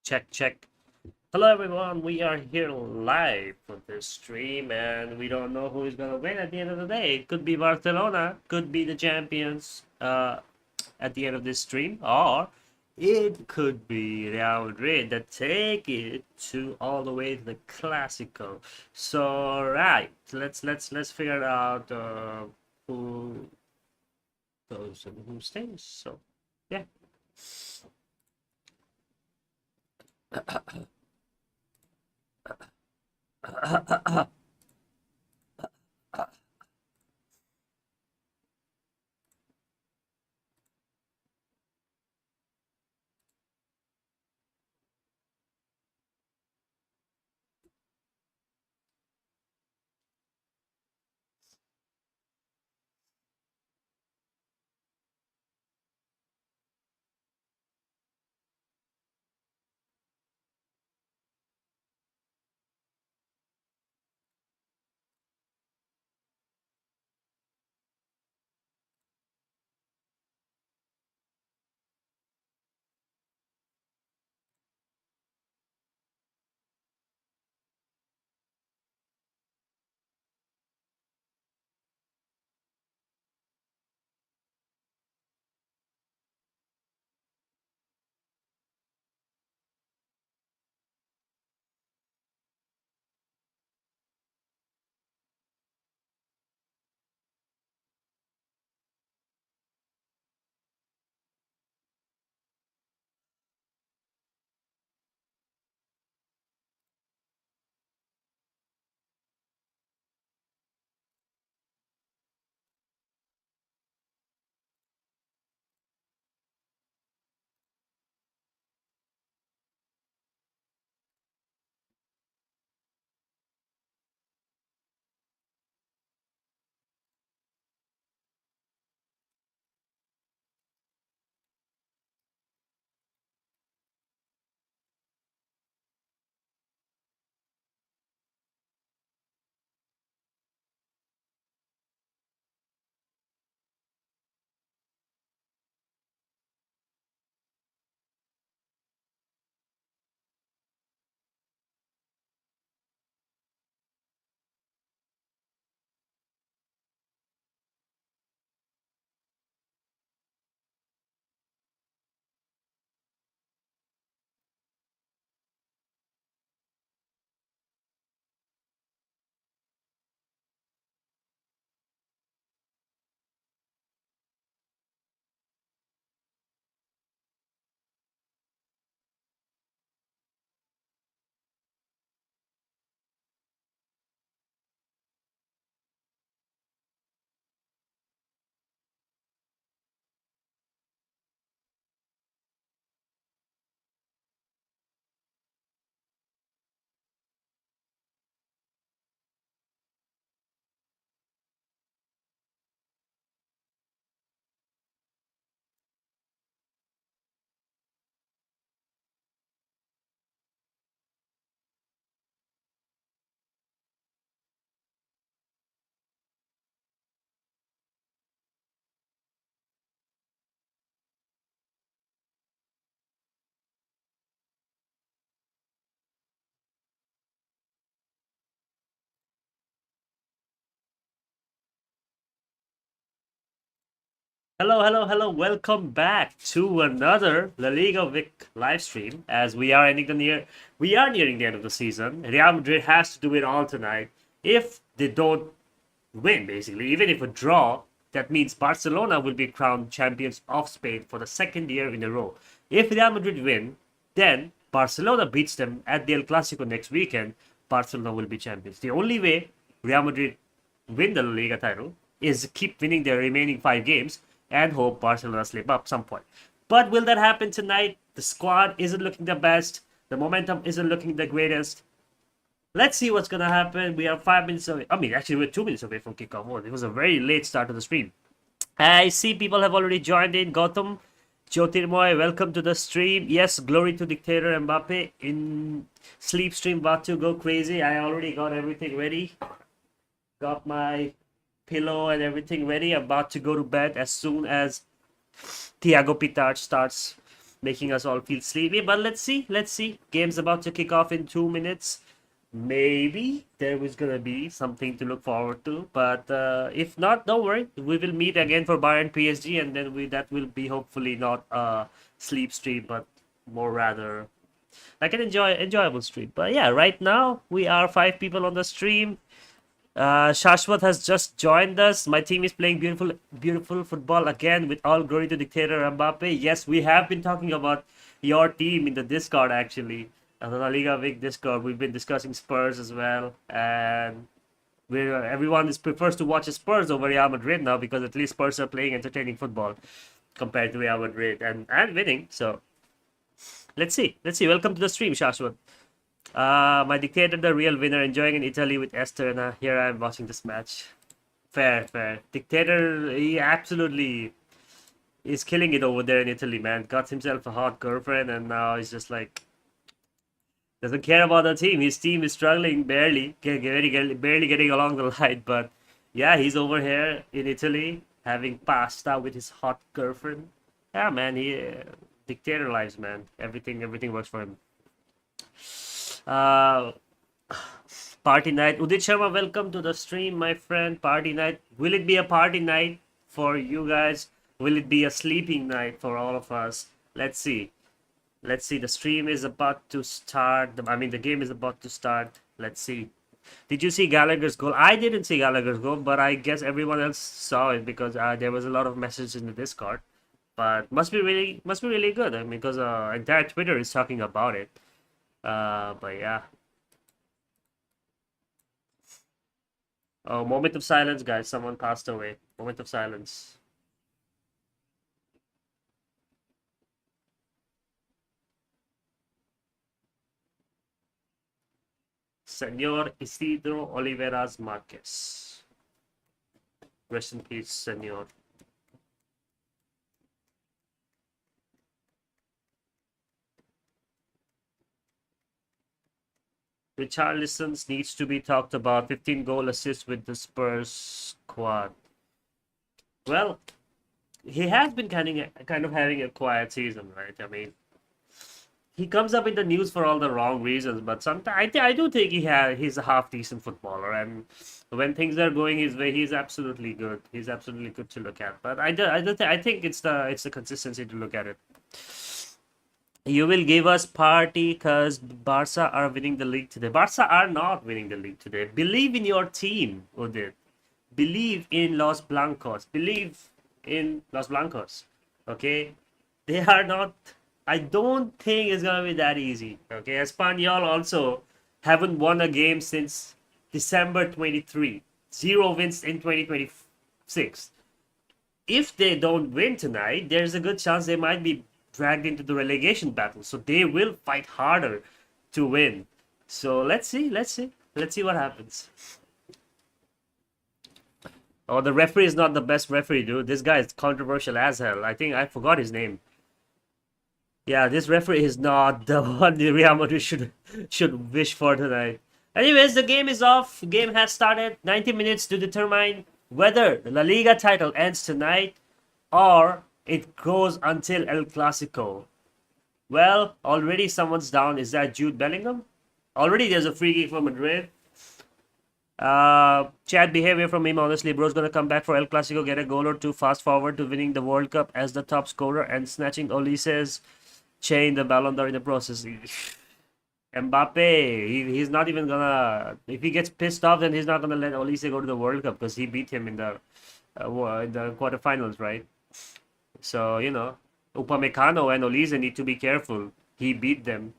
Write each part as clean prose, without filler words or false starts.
Check, check. Hello everyone, we are here live for this stream and we don't know who is gonna win at the end of the day. It could be Barcelona, could be the champions at the end of this stream, or it could be Real Madrid that take it to all the way to the Clasico. So right, let's figure out who goes and who stays. So yeah. Hello, hello, hello. Welcome back to another La Liga Vic live stream as we are nearing the end of the season. Real Madrid has to do it all tonight. If they don't win, basically, even if a draw, that means Barcelona will be crowned champions of Spain for the second year in a row. If Real Madrid win, then Barcelona beats them at the El Clasico next weekend. Barcelona will be champions. The only way Real Madrid win the La Liga title is keep winning their remaining 5 games and hope Barcelona slip up some point. But will that happen tonight? The squad isn't looking the best. The momentum isn't looking the greatest. Let's see what's gonna happen. We are 5 minutes away. I mean, actually, we're 2 minutes away from kickoff. It was a very late start to the stream. I see people have already joined in. Gautam, Jyotirmoy, welcome to the stream. Yes, glory to Dictator Mbappe in sleep stream. About to go crazy. I already got everything ready. Got my pillow and everything ready. About to go to bed as soon as Thiago Pitart starts making us all feel sleepy. But let's see, let's see. Game's about to kick off in 2 minutes. Maybe there is gonna be something to look forward to, but if not, don't worry. We will meet again for Bayern PSG, and then that will be hopefully not a sleep stream, but more rather like an enjoyable stream. But yeah, right now we are 5 people on the stream. Shashwat has just joined us. My team is playing beautiful football again, with all glory to Dictator Mbappe. Yes, we have been talking about your team in the Discord actually. The La Liga Vic Discord. We've been discussing Spurs as well, and everyone prefers to watch Spurs over Real Madrid now, because at least Spurs are playing entertaining football compared to Real Madrid, and winning. So let's see. Let's see. Welcome to the stream, Shashwat. My Dictator, the real winner, enjoying in Italy with Esther, and here I am watching this match. Fair, fair. Dictator, he absolutely is killing it over there in Italy, man. Got himself a hot girlfriend, and now he's just like, doesn't care about the team. His team is struggling, barely getting along the line. But yeah, he's over here in Italy having pasta with his hot girlfriend. Yeah, man. Dictator lives, man. Everything works for him. Party night. Udit Sharma, welcome to the stream, my friend. Party night. Will it be a party night for you guys? Will it be a sleeping night for all of us? Let's see. Let's see. The stream is about to start. The game is about to start. Let's see. Did you see Gallagher's goal? I didn't see Gallagher's goal, but I guess everyone else saw it, because there was a lot of messages in the Discord. But must be really good. Because entire Twitter is talking about it. But yeah. Oh, moment of silence, guys. Someone passed away. Moment of silence. Senor Isidro Oliveras Marquez. Rest in peace, Senor. Richarlison needs to be talked about. 15 goal assists with the Spurs squad. Well, he has been kind of having a quiet season, right? He comes up in the news for all the wrong reasons, but sometimes I do think he's a half decent footballer, and when things are going his way, he's absolutely good. He's absolutely good to look at. But I think it's the consistency to look at it. You will give us party because Barca are winning the league today. Barca are not winning the league today. Believe in your team, Udit. Believe in Los Blancos. Believe in Los Blancos. Okay? They are not... I don't think it's going to be that easy. Okay? Espanyol also haven't won a game since December 23. 0 wins in 2026. If they don't win tonight, there's a good chance they might be dragged into the relegation battle, so they will fight harder to win. So let's see what happens. Oh, the referee is not the best referee, dude. This guy is controversial as hell. I think I forgot his name. Yeah, this referee is not the one the Real Madrid should wish for tonight. Anyways, the game is off. Game has started. 90 minutes to determine whether the La Liga title ends tonight or it goes until El Clasico. Well, already someone's down. Is that Jude Bellingham? Already there's a free kick for Madrid. Chad behavior from him, honestly. Bro's gonna come back for El Clasico, get a goal or two, fast forward to winning the World Cup as the top scorer and snatching Olise's chain, the Ballon d'Or in the process. Mbappe, he's not even gonna... If he gets pissed off, then he's not gonna let Olise go to the World Cup, because he beat him in the quarterfinals, right? So, Upamecano and Olise need to be careful. He beat them.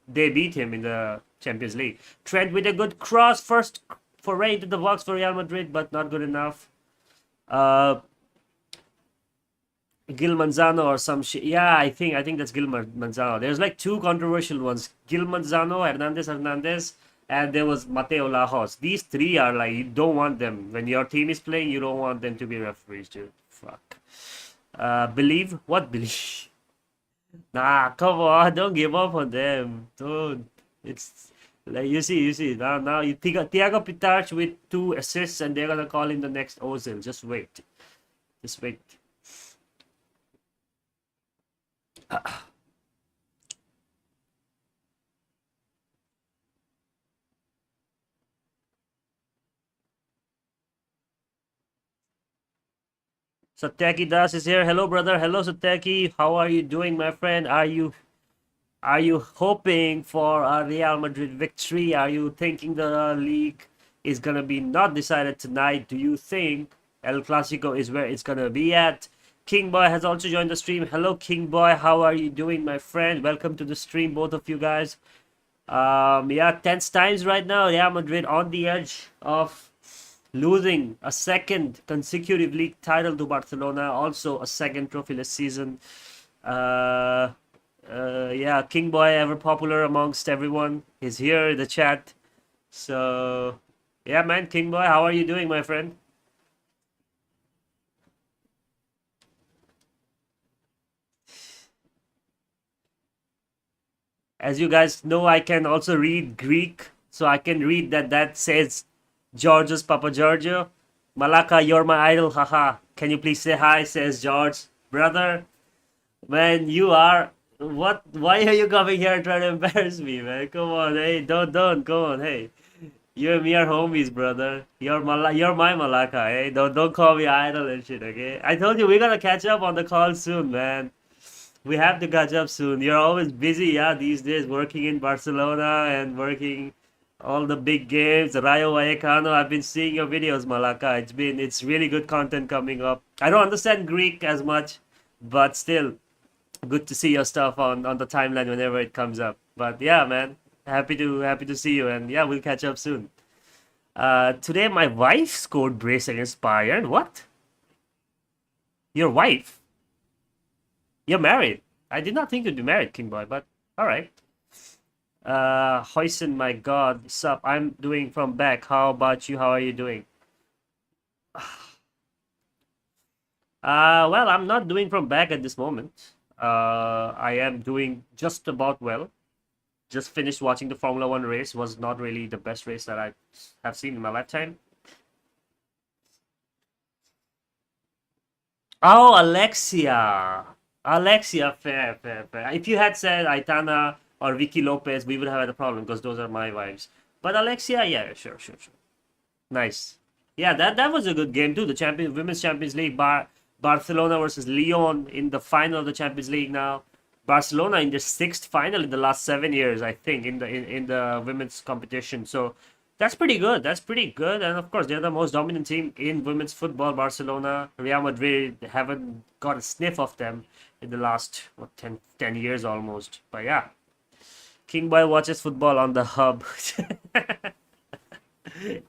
They beat him in the Champions League. Trent with a good cross. First foray into the box for Real Madrid, but not good enough. Gil Manzano or some shit. Yeah, I think that's Gil Manzano. There's like two controversial ones. Gil Manzano, Hernandez, and there was Mateo Lajos. These three are like, you don't want them. When your team is playing, you don't want them to be referees, dude. Fuck. Believe? What believe? Nah, come on, don't give up on them. Don't. It's like you see. Now you think Thiago Pitarch with 2 assists, and they're gonna call him the next Ozil. Just wait. Satyaki Das is here. Hello, brother. Hello, Satyaki. How are you doing, my friend? Are you hoping for a Real Madrid victory? Are you thinking the league is gonna be not decided tonight? Do you think El Clasico is where it's gonna be at? King Boy has also joined the stream. Hello, King Boy. How are you doing, my friend? Welcome to the stream, both of you guys. Yeah, tense times right now. Real Madrid on the edge of losing a second consecutive league title to Barcelona, also a second trophyless season. Uh, yeah, King Boy, ever popular amongst everyone, is here in the chat. So, yeah, man, King Boy, how are you doing, my friend? As you guys know, I can also read Greek, so I can read that says George's Papa Giorgio. Malaka, you're my idol, haha. Can you please say hi? Says George. Brother, man, you are. What? Why are you coming here trying to embarrass me, man? Come on, hey, don't, come on, hey. You and me are homies, brother. You're my Malaka, hey. Don't call me idol and shit, okay? I told you we're gonna catch up on the call soon, man. We have to catch up soon. You're always busy, yeah, these days, working in Barcelona and working all the big games. Rayo Vallecano. I've been seeing your videos, Malaka. It's really good content coming up. I don't understand Greek as much, but still good to see your stuff on the timeline whenever it comes up. But yeah, man, happy to see you, and yeah, we'll catch up soon. Today my wife scored brace against Bayern. What? Your wife? You're married? I did not think you'd be married, King Boy, but all right. Hoisin, my God, sup? I'm doing from back. How about you? How are you doing? Well, I'm not doing from back at this moment. I am doing just about well. Just finished watching the Formula One race. Was not really the best race that I have seen in my lifetime. Oh, Alexia. Alexia, fair. If you had said Aitana or Vicky Lopez, we would have had a problem because those are my wives. But Alexia, yeah, sure. Nice. Yeah, that was a good game too. The Women's Champions League, Barcelona versus Lyon in the final of the Champions League now. Barcelona in their sixth final in the last 7 years, I think, in the women's competition. So that's pretty good. That's pretty good. And of course, they're the most dominant team in women's football. Barcelona, Real Madrid haven't got a sniff of them in the last what 10 years almost. But yeah, King Boy watches football on the hub.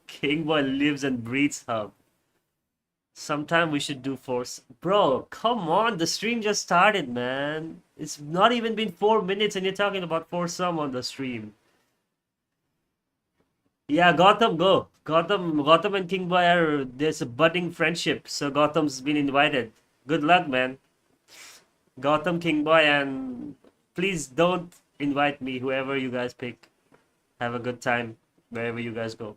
King Boy lives and breathes hub. Sometime we should do force. Bro, come on. The stream just started, man. It's not even been 4 minutes and you're talking about foursome on the stream. Yeah, Gotham, go. Gotham and King Boy there's a budding friendship. So Gotham's been invited. Good luck, man. Gotham, King Boy, and please don't invite me, whoever you guys pick. Have a good time wherever you guys go.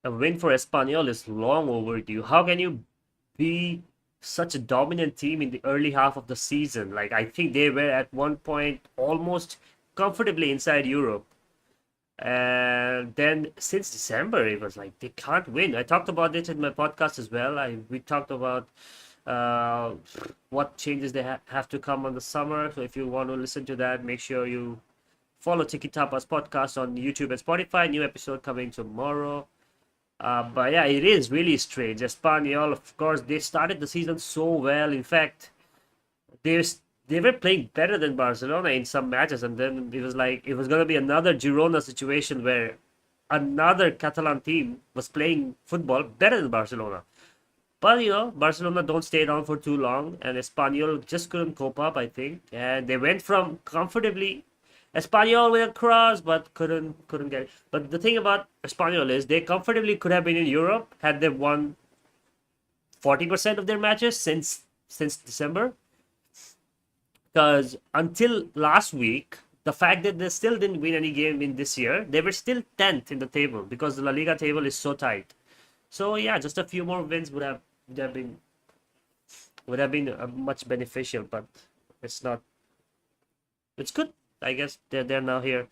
A win for Espanyol is long overdue. How can you be such a dominant team in the early half of the season? Like, I think they were at one point almost comfortably inside Europe. And then since December, it was like they can't win. I talked about this in my podcast as well. We talked about uh, what changes they have to come on the summer. So if you want to listen to that, make sure you follow Tiki Tapas podcast on YouTube and Spotify. New episode coming tomorrow. But yeah, it is really strange. Espanyol, of course, they started the season so well. In fact, they they were playing better than Barcelona in some matches, and then it was like it was gonna be another Girona situation where another Catalan team was playing football better than Barcelona. But Barcelona don't stay down for too long, and Espanyol just couldn't cope up, I think, and they went from comfortably Espanyol with a cross, but couldn't get it. But the thing about Espanyol is they comfortably could have been in Europe had they won 40% of their matches since December. Because until last week, the fact that they still didn't win any game in this year, they were still 10th in the table because the La Liga table is so tight. So yeah, just a few more wins would have been much beneficial, but it's not It's good. I guess they're now here.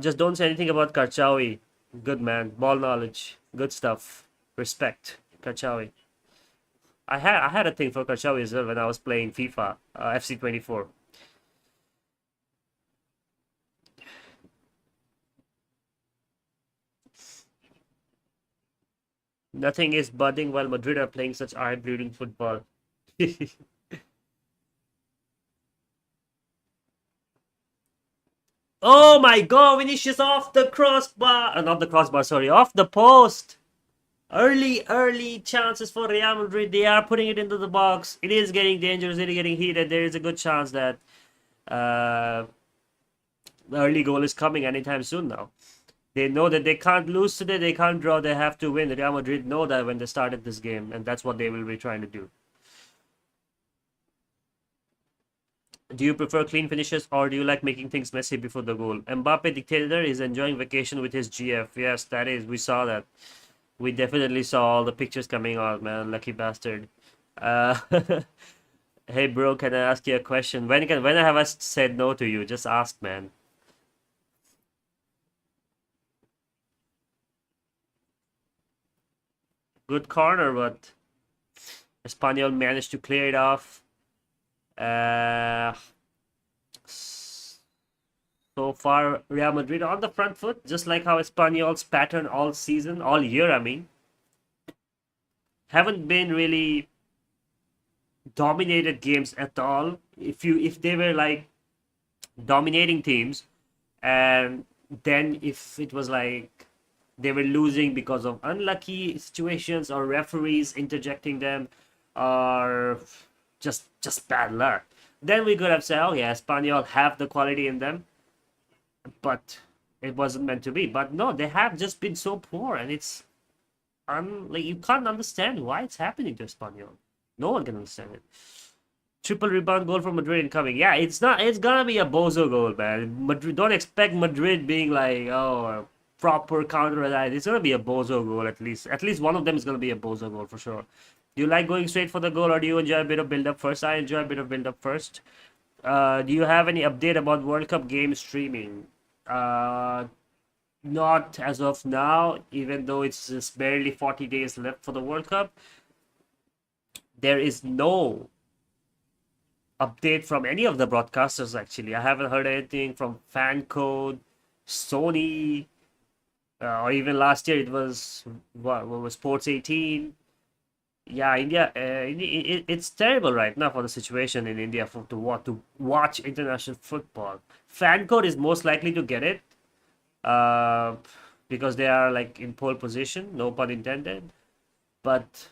Just don't say anything about Karchawi. Good man, ball knowledge, good stuff. Respect, Karchawi. I had a thing for Karchawi as well when I was playing FIFA, FC 24. Nothing is budding while Madrid are playing such eye-bleeding football. Oh my God, Vinicius off the crossbar, not the crossbar, sorry, off the post. Early chances for Real Madrid. They are putting it into the box. It is getting dangerous. It is getting heated. There is a good chance that uh, the early goal is coming anytime soon now. They know that they can't lose today. They can't draw. They have to win. Real Madrid know that when they started this game, and that's what they will be trying to do. Do you prefer clean finishes or do you like making things messy before the goal? Mbappe Dictator is enjoying vacation with his GF. Yes, that is. We saw that. We definitely saw all the pictures coming out, man. Lucky bastard. Uh, hey, bro, can I ask you a question? When have I said no to you? Just ask, man. Good corner, but Espanyol managed to clear it off. Uh, so far, Real Madrid on the front foot, just like how Espanyol's pattern all season, all year, I mean, haven't been really dominated games at all. If they were like dominating teams, and then if it was like they were losing because of unlucky situations or referees interjecting them, or just bad luck, then we could have said, oh yeah, Espanyol have the quality in them, but it wasn't meant to be. But no, they have just been so poor, and it's like you can't understand why it's happening to Espanyol. No one can understand it. Triple rebound goal from Madrid incoming. Yeah, it's not. It's gonna be a bozo goal, man. Madrid. Don't expect Madrid being like, oh, a proper counter attack. It's gonna be a bozo goal at least. At least one of them is gonna be a bozo goal for sure. Do you like going straight for the goal, or do you enjoy a bit of build up first? I enjoy a bit of build up first. Do you have any update about World Cup game streaming? Not as of now, even though it's just barely 40 days left for the World Cup. There is no update from any of the broadcasters actually. I haven't heard anything from FanCode, Sony, or even last year it was what was Sports 18. Yeah, India. It's terrible right now for the situation in India for to watch international football. FanCode is most likely to get it, uh, because they are like in pole position. No pun intended. But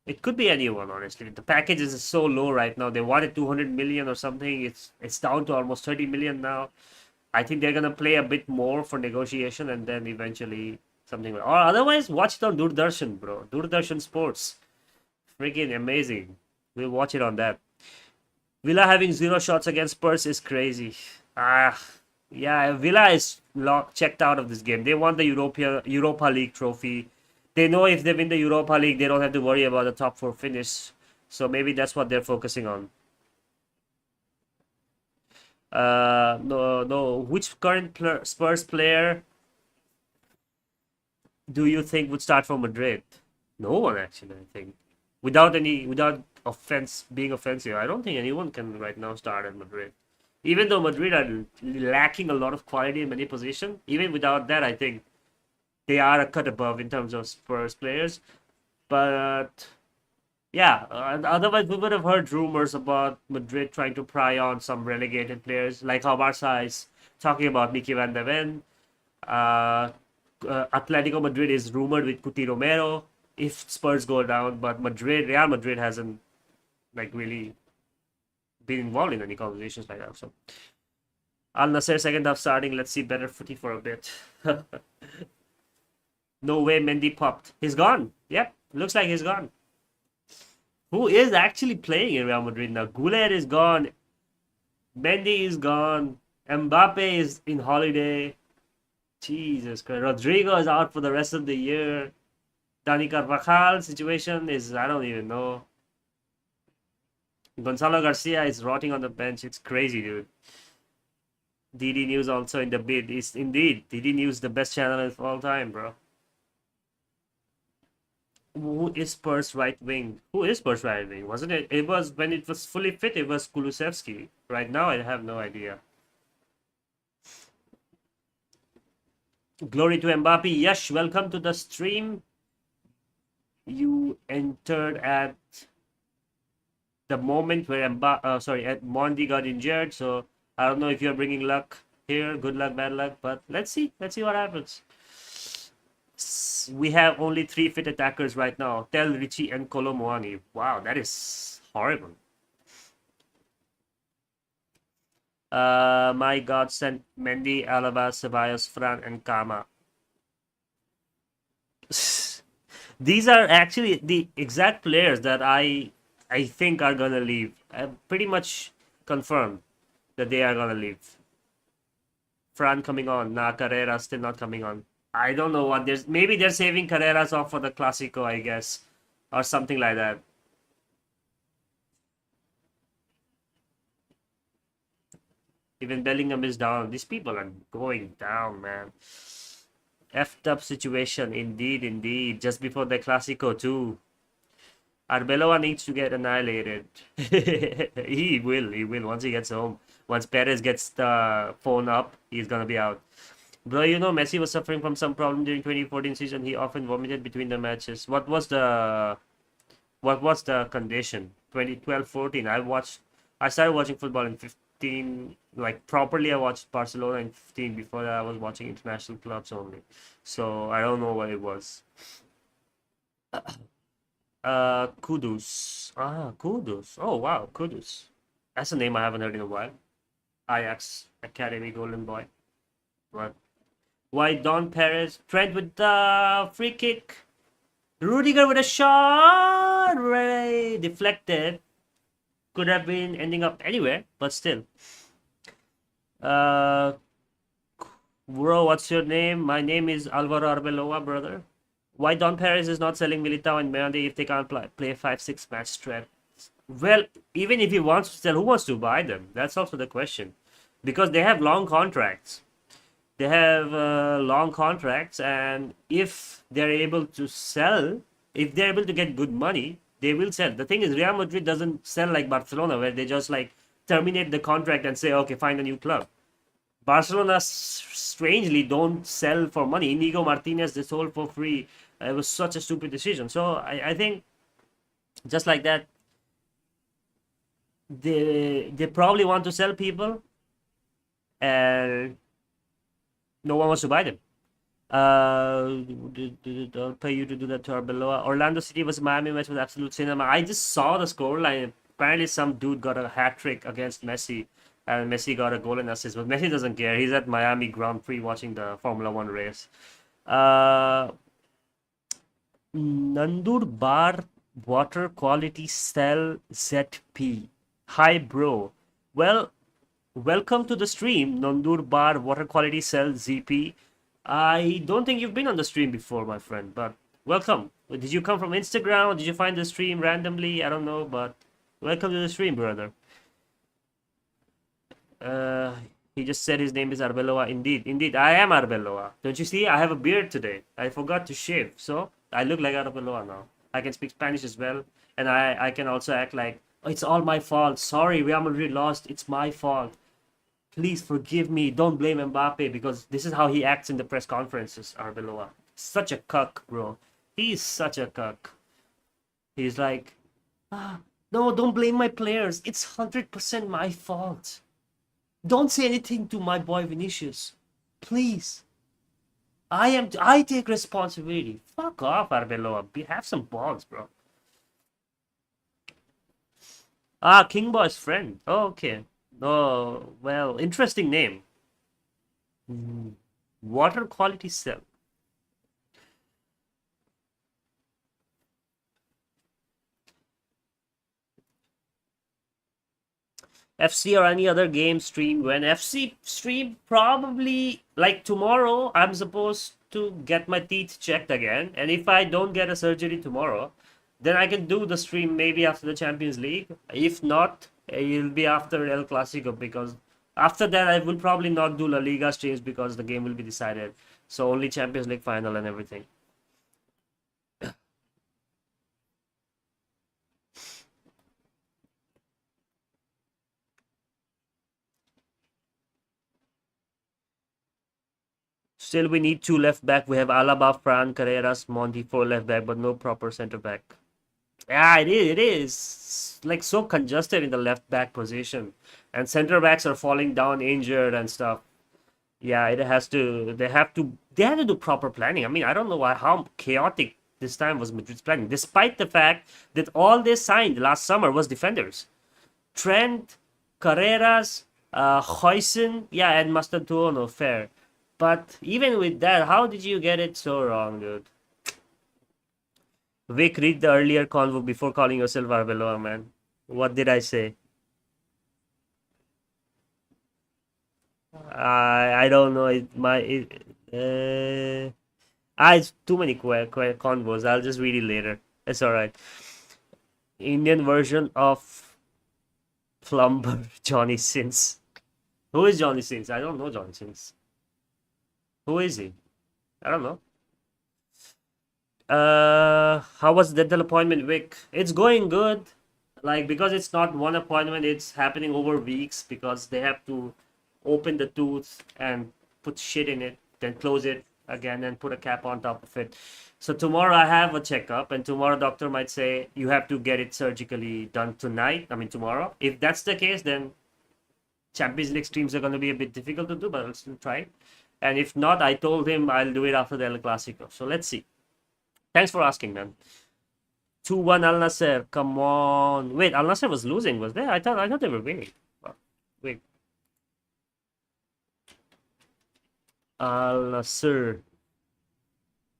it could be anyone, honestly. The package is so low right now. They wanted 200 million or something. It's down to almost 30 million now. I think they're gonna play a bit more for negotiation and then eventually something. Or otherwise, watch it on Doordarshan, bro. Doordarshan Sports, freaking amazing. We'll watch it on that. Villa having zero shots against Spurs is crazy. Ah, yeah, Villa is checked out of this game. They won the Europa League trophy. They know if they win the Europa League, they don't have to worry about the top four finish. So maybe that's what they're focusing on. No, no. Which current Spurs player do you think would start for Madrid? No one actually. I think without offense being offensive, I don't think anyone can right now start at Madrid. Even though Madrid are lacking a lot of quality in many positions, even without that, I think they are a cut above in terms of Spurs players. But yeah, otherwise we would have heard rumors about Madrid trying to pry on some relegated players, like how Barca is talking about Mickey Van de Ven. Uh, Atletico Madrid is rumored with Cuti Romero if Spurs go down, but Real Madrid hasn't like really been involved in any conversations like that. So Al Nasser second half starting. Let's see better footy for a bit. No way Mendy popped. He's gone. Yep, looks like he's gone. Who is actually playing in Real Madrid now? Goulet is gone. Mendy is gone. Mbappe is in holiday. Jesus Christ. Rodrigo is out for the rest of the year. Dani Carvajal situation is, I don't even know. Gonzalo Garcia is rotting on the bench. It's crazy, dude. DD News also in the bid. Is indeed DD News the best channel of all time, bro. Who is Spurs right wing? Who is Spurs right wing? Wasn't it? It was when it was fully fit. It was Kulusevski. Right now, I have no idea. Glory to Mbappe. Yes, welcome to the stream. You entered at the moment where Mondi got injured. So I don't know if you're bringing luck here. Good luck, bad luck. But let's see. Let's see what happens. We have only 3 fit attackers right now. Tel, Richie, and Kolo Muani. Wow, that is horrible. My God sent Mendy, Alaba, Ceballos, Fran, and Kama. These are actually the exact players that I think are gonna leave. I'm pretty much confirmed that they are gonna leave. Fran coming on. Nah, Carrera still not coming on. I don't know what there's. Maybe they're saving Carreras off for the Clasico, I guess, or something like that. Even Bellingham is down. These people are going down, man. Effed up situation, indeed, indeed. Just before the Clasico too. Arbeloa needs to get annihilated. He will. Once he gets home. Once Perez gets the phone up, he's gonna be out. Bro, you know Messi was suffering from some problem during 2014 season. He often vomited between the matches. What was the condition? 2012-14. I started watching football in 15, like properly I watched Barcelona in 15. Before that I was watching international clubs only. So I don't know what it was. Kudus. Kudus. Oh wow, Kudus. That's a name I haven't heard in a while. Ajax Academy Golden Boy. What? Why Don Perez? Trent with the free kick. Rudiger with a shot. Ray deflected. Could have been ending up anywhere, but still. Bro, what's your name? My name is Alvaro Arbeloa, brother. Why Don Perez is not selling Militao and Mendy if they can't play 5-6 match stretch? Well, even if he wants to sell, who wants to buy them? That's also the question. Because they have long contracts. They have long contracts, and if they're able to sell, if they're able to get good money, they will sell. The thing is, Real Madrid doesn't sell like Barcelona, where they just like terminate the contract and say, okay, find a new club. Barcelona strangely don't sell for money. Inigo Martinez, they sold for free. It was such a stupid decision. So I think just like that, they probably want to sell people, and no one wants to buy them. I'll pay you to do that to Arbeloa. Orlando City versus Miami match was absolute cinema. I just saw the scoreline. Apparently, some dude got a hat trick against Messi, and Messi got a goal and assist. But Messi doesn't care. He's at Miami Grand Prix watching the Formula One race. Nandur Bar Water Quality Cell ZP. Hi, bro. Well, welcome to the stream, Nandur Bar Water Quality Cell ZP. I don't think you've been on the stream before, my friend, but welcome. Did you come from Instagram or did you find the stream randomly? I don't know, but welcome to the stream, brother. He just said his name is Arbeloa. Indeed, I am Arbeloa. Don't you see? I have a beard today. I forgot to shave, so I look like Arbeloa now. I can speak Spanish as well, and I can also act like, oh, it's all my fault. Sorry, Real Madrid lost. It's my fault. Please forgive me. Don't blame Mbappe, because this is how he acts in the press conferences, Arbeloa. Such a cuck, bro. He's such a cuck. He's like, no, don't blame my players. It's 100% my fault. Don't say anything to my boy Vinicius. Please. I take responsibility. Fuck off, Arbeloa. Have some balls, bro. King Boy's friend. Oh, okay. Oh, well, interesting name. Water quality cell. FC or any other game stream. When FC stream, probably like tomorrow, I'm supposed to get my teeth checked again. And if I don't get a surgery tomorrow, Then I can do the stream maybe after the Champions League. If not, it'll be after El Clasico, because after that I will probably not do La Liga streams because the game will be decided. So only Champions League final and everything. Still, we need two left back. We have Alaba, Fran, Carreras, Monti for left back, but no proper center back. Yeah, it is. It is like so congested in the left back position, and center backs are falling down injured and stuff. Yeah, it has to. They have to do proper planning. I mean, I don't know how chaotic this time was Madrid's planning, despite the fact that all they signed last summer was defenders. Trent, Carreras, Huijsen, yeah, and Mastantuono, fair. But even with that, how did you get it so wrong, dude? Vic, read the earlier convo before calling yourself Arbeloa, man. What did I say? I don't know. It's too many convos. I'll just read it later. It's all right. Indian version of Plumber Johnny Sins. Who is Johnny Sins? I don't know Johnny Sins. Who is he? I don't know. How was the dental appointment, Vic? It's going good. Like, because it's not one appointment, it's happening over weeks because they have to open the tooth and put shit in it, then close it again and put a cap on top of it. So tomorrow I have a checkup, and tomorrow doctor might say you have to get it surgically done tonight. I mean tomorrow. If that's the case, then Champions League streams are going to be a bit difficult to do, but I'll still try. And if not, I told him I'll do it after the El Clasico. So let's see. Thanks for asking, man. 2-1 Al Nasser. Come on. Wait, Al Nasser was losing, was they? I thought they were winning. Wait. Al Nasser.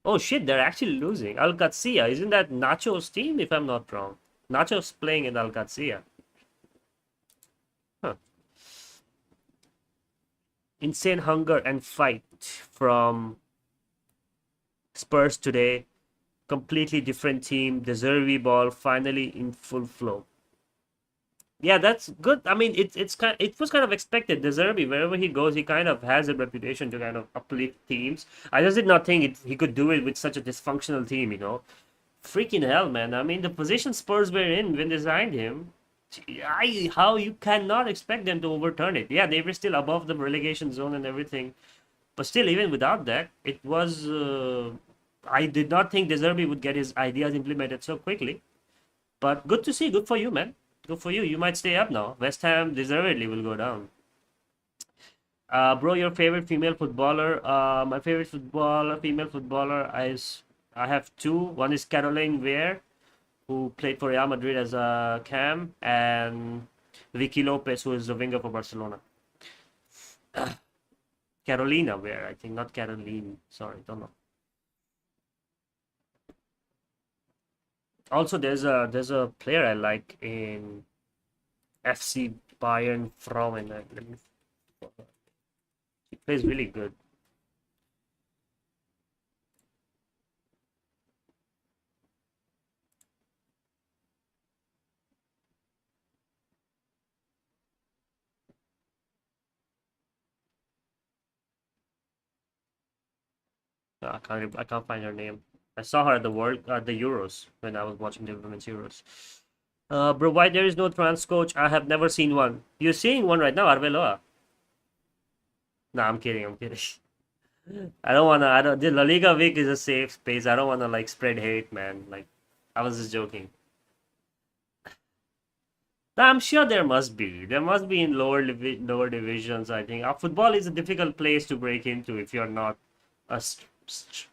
Oh shit, they're actually losing. Al Qadsiya. Isn't that Nacho's team, if I'm not wrong? Nacho's playing in Al Qadsiya. Huh. Insane hunger and fight from Spurs today. Completely different team. The Zervi ball finally in full flow. Yeah, that's good. I mean, it was kind of expected. The Zerbi, wherever he goes, he kind of has a reputation to kind of uplift teams. I just did not think he could do it with such a dysfunctional team. Freaking hell, man. I mean, the position Spurs were in when they signed him, how you cannot expect them to overturn it? Yeah, they were still above the relegation zone and everything, but still, even without that, it was. I did not think De Zerbi would get his ideas implemented so quickly. But good to see. Good for you, man. Good for you. You might stay up now. West Ham deservedly will go down. Bro, your favorite female footballer? My favorite female footballer is I have two. One is Caroline Weir, who played for Real Madrid as a cam, and Vicky Lopez, who is a winger for Barcelona. Carolina Weir, I think, not Caroline. Sorry, don't know. Also, there's a player I like in FC Bayern Frauen. He plays really good. I can't find her name. I saw her at the Euros when I was watching the Women's Euros. Bro, why there is no trans coach? I have never seen one. You're seeing one right now, Arbeloa. Nah, I'm kidding. I'm kidding. I don't wanna. I don't. The La Liga week is a safe space. I don't wanna like spread hate, man. Like, I was just joking. I'm sure there must be. There must be in lower divisions. I think football is a difficult place to break into if you're not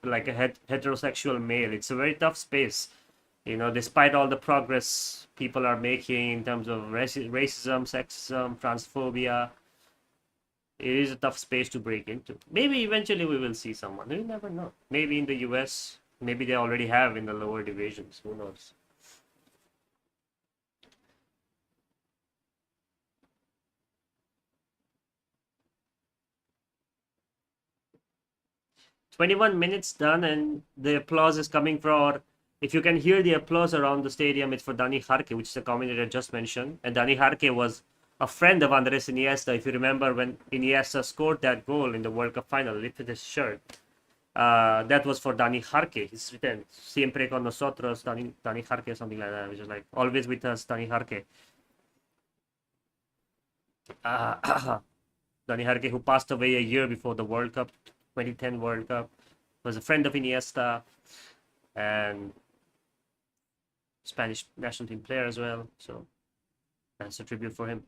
like a heterosexual male. It's a very tough space. Despite all the progress people are making in terms of racism, sexism, transphobia, it is a tough space to break into. Maybe eventually we will see someone. You never know. Maybe in the US, maybe they already have in the lower divisions. Who knows? 21 minutes done, and the applause is coming for If you can hear the applause around the stadium, it's for Dani Jarque, which is the commentator just mentioned. And Dani Jarque was a friend of Andres Iniesta. If you remember when Iniesta scored that goal in the World Cup final, lifted his shirt. That was for Dani Jarque. He's written siempre con nosotros, Dani Jarque, something like that, which is like always with us, Dani Jarque. Dani Jarque, who passed away a year before the World Cup, 2010 World Cup, was a friend of Iniesta and Spanish national team player as well. So that's a tribute for him.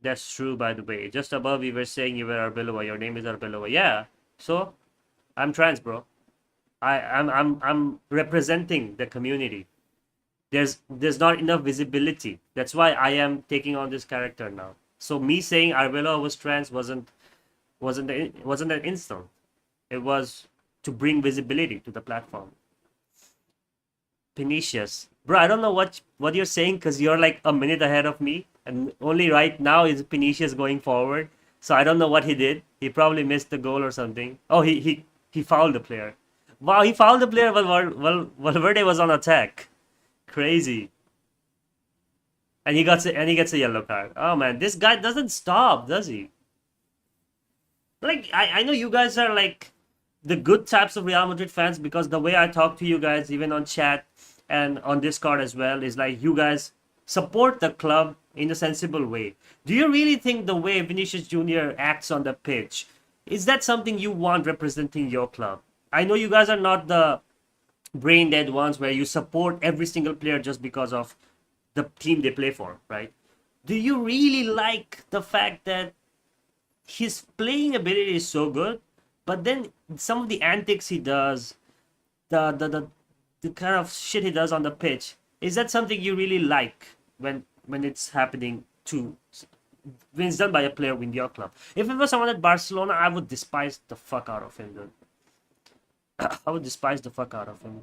That's true, by the way. Just above, you were saying you were Arbeloa. Your name is Arbeloa. Yeah. So I'm trans, bro. I'm representing the community. There's not enough visibility. That's why I am taking on this character now. So me saying Arbeloa was trans wasn't an insult. It was to bring visibility to the platform. Vinicius, bro, I don't know what you're saying because you're like a minute ahead of me, and only right now is Vinicius going forward. So I don't know what he did. He probably missed the goal or something. Oh, he fouled the player. Wow, he fouled the player while Valverde was on attack. Crazy. And he gets a yellow card. Oh man, this guy doesn't stop, does he? Like I know you guys are like the good types of Real Madrid fans because the way I talk to you guys, even on chat and on Discord as well, is like you guys support the club in a sensible way. Do you really think the way Vinicius Jr. acts on the pitch, is that something you want representing your club? I know you guys are not the brain dead ones where you support every single player just because of the team they play for, right? Do you really like the fact that his playing ability is so good, but then some of the antics he does, the kind of shit he does on the pitch, is that something you really like when it's happening to when it's done by a player in your club? If it was someone at Barcelona, I would despise the fuck out of him, dude. I would despise the fuck out of him.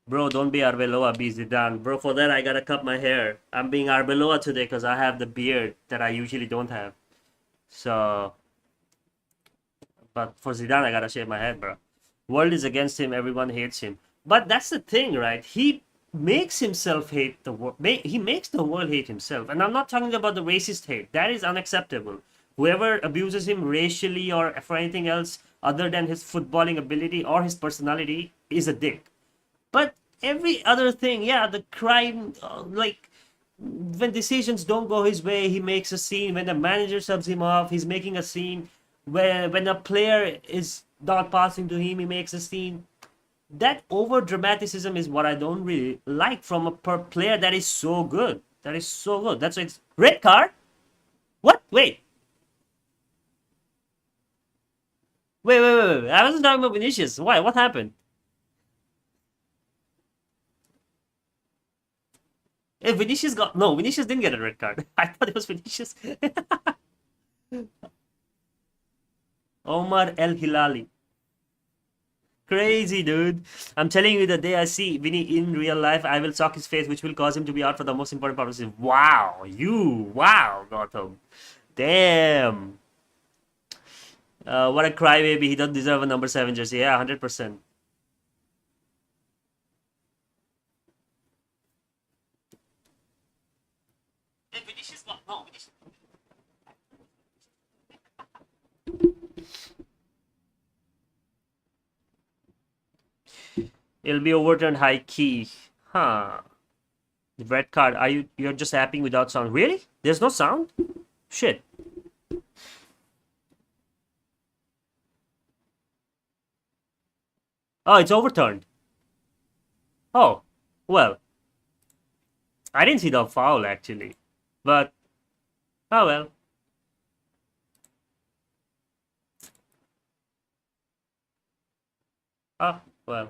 Bro, don't be Arbeloa, be Zidane. Bro, for that I gotta cut my hair. I'm being Arbeloa today because I have the beard that I usually don't have. So, but for Zidane I gotta shave my head, bro. World is against him, everyone hates him. But that's the thing, right? He makes himself hate the world. He makes the world hate himself. And I'm not talking about the racist hate. That is unacceptable. Whoever abuses him racially or for anything else other than his footballing ability or his personality is a dick. But every other thing, yeah, the crime, like when decisions don't go his way, he makes a scene. When the manager subs him off, he's making a scene. When a player is not passing to him, he makes a scene. That over dramaticism is what I don't really like from a player that is so good. That is so good. That's why it's red card. What? Wait. I wasn't talking about Vinicius. Why? What happened? If Vinicius got no, Vinicius didn't get a red card. I thought it was Vinicius. Omar El Hilali. Crazy, dude. I'm telling you, the day I see Vinny in real life, I will sock his face, which will cause him to be out for the most important part of the season. Wow, Gotham. Damn. What a crybaby. He doesn't deserve a number 7 jersey. Yeah, 100%. It'll be overturned high key. Huh. The red card. You're just apping without sound. Really? There's no sound? Shit. Oh, it's overturned. Oh, well. I didn't see the foul actually. But oh well. Oh well.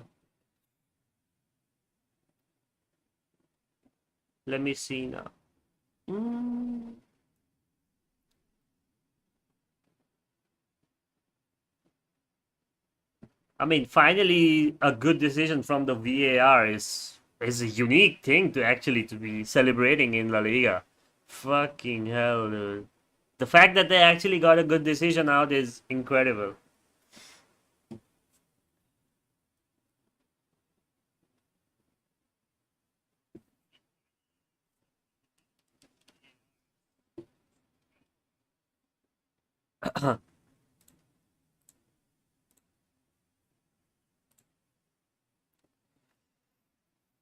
Let me see now. I mean, finally, a good decision from the VAR is a unique thing to actually to be celebrating in La Liga. Fucking hell, dude. The fact that they actually got a good decision out is incredible.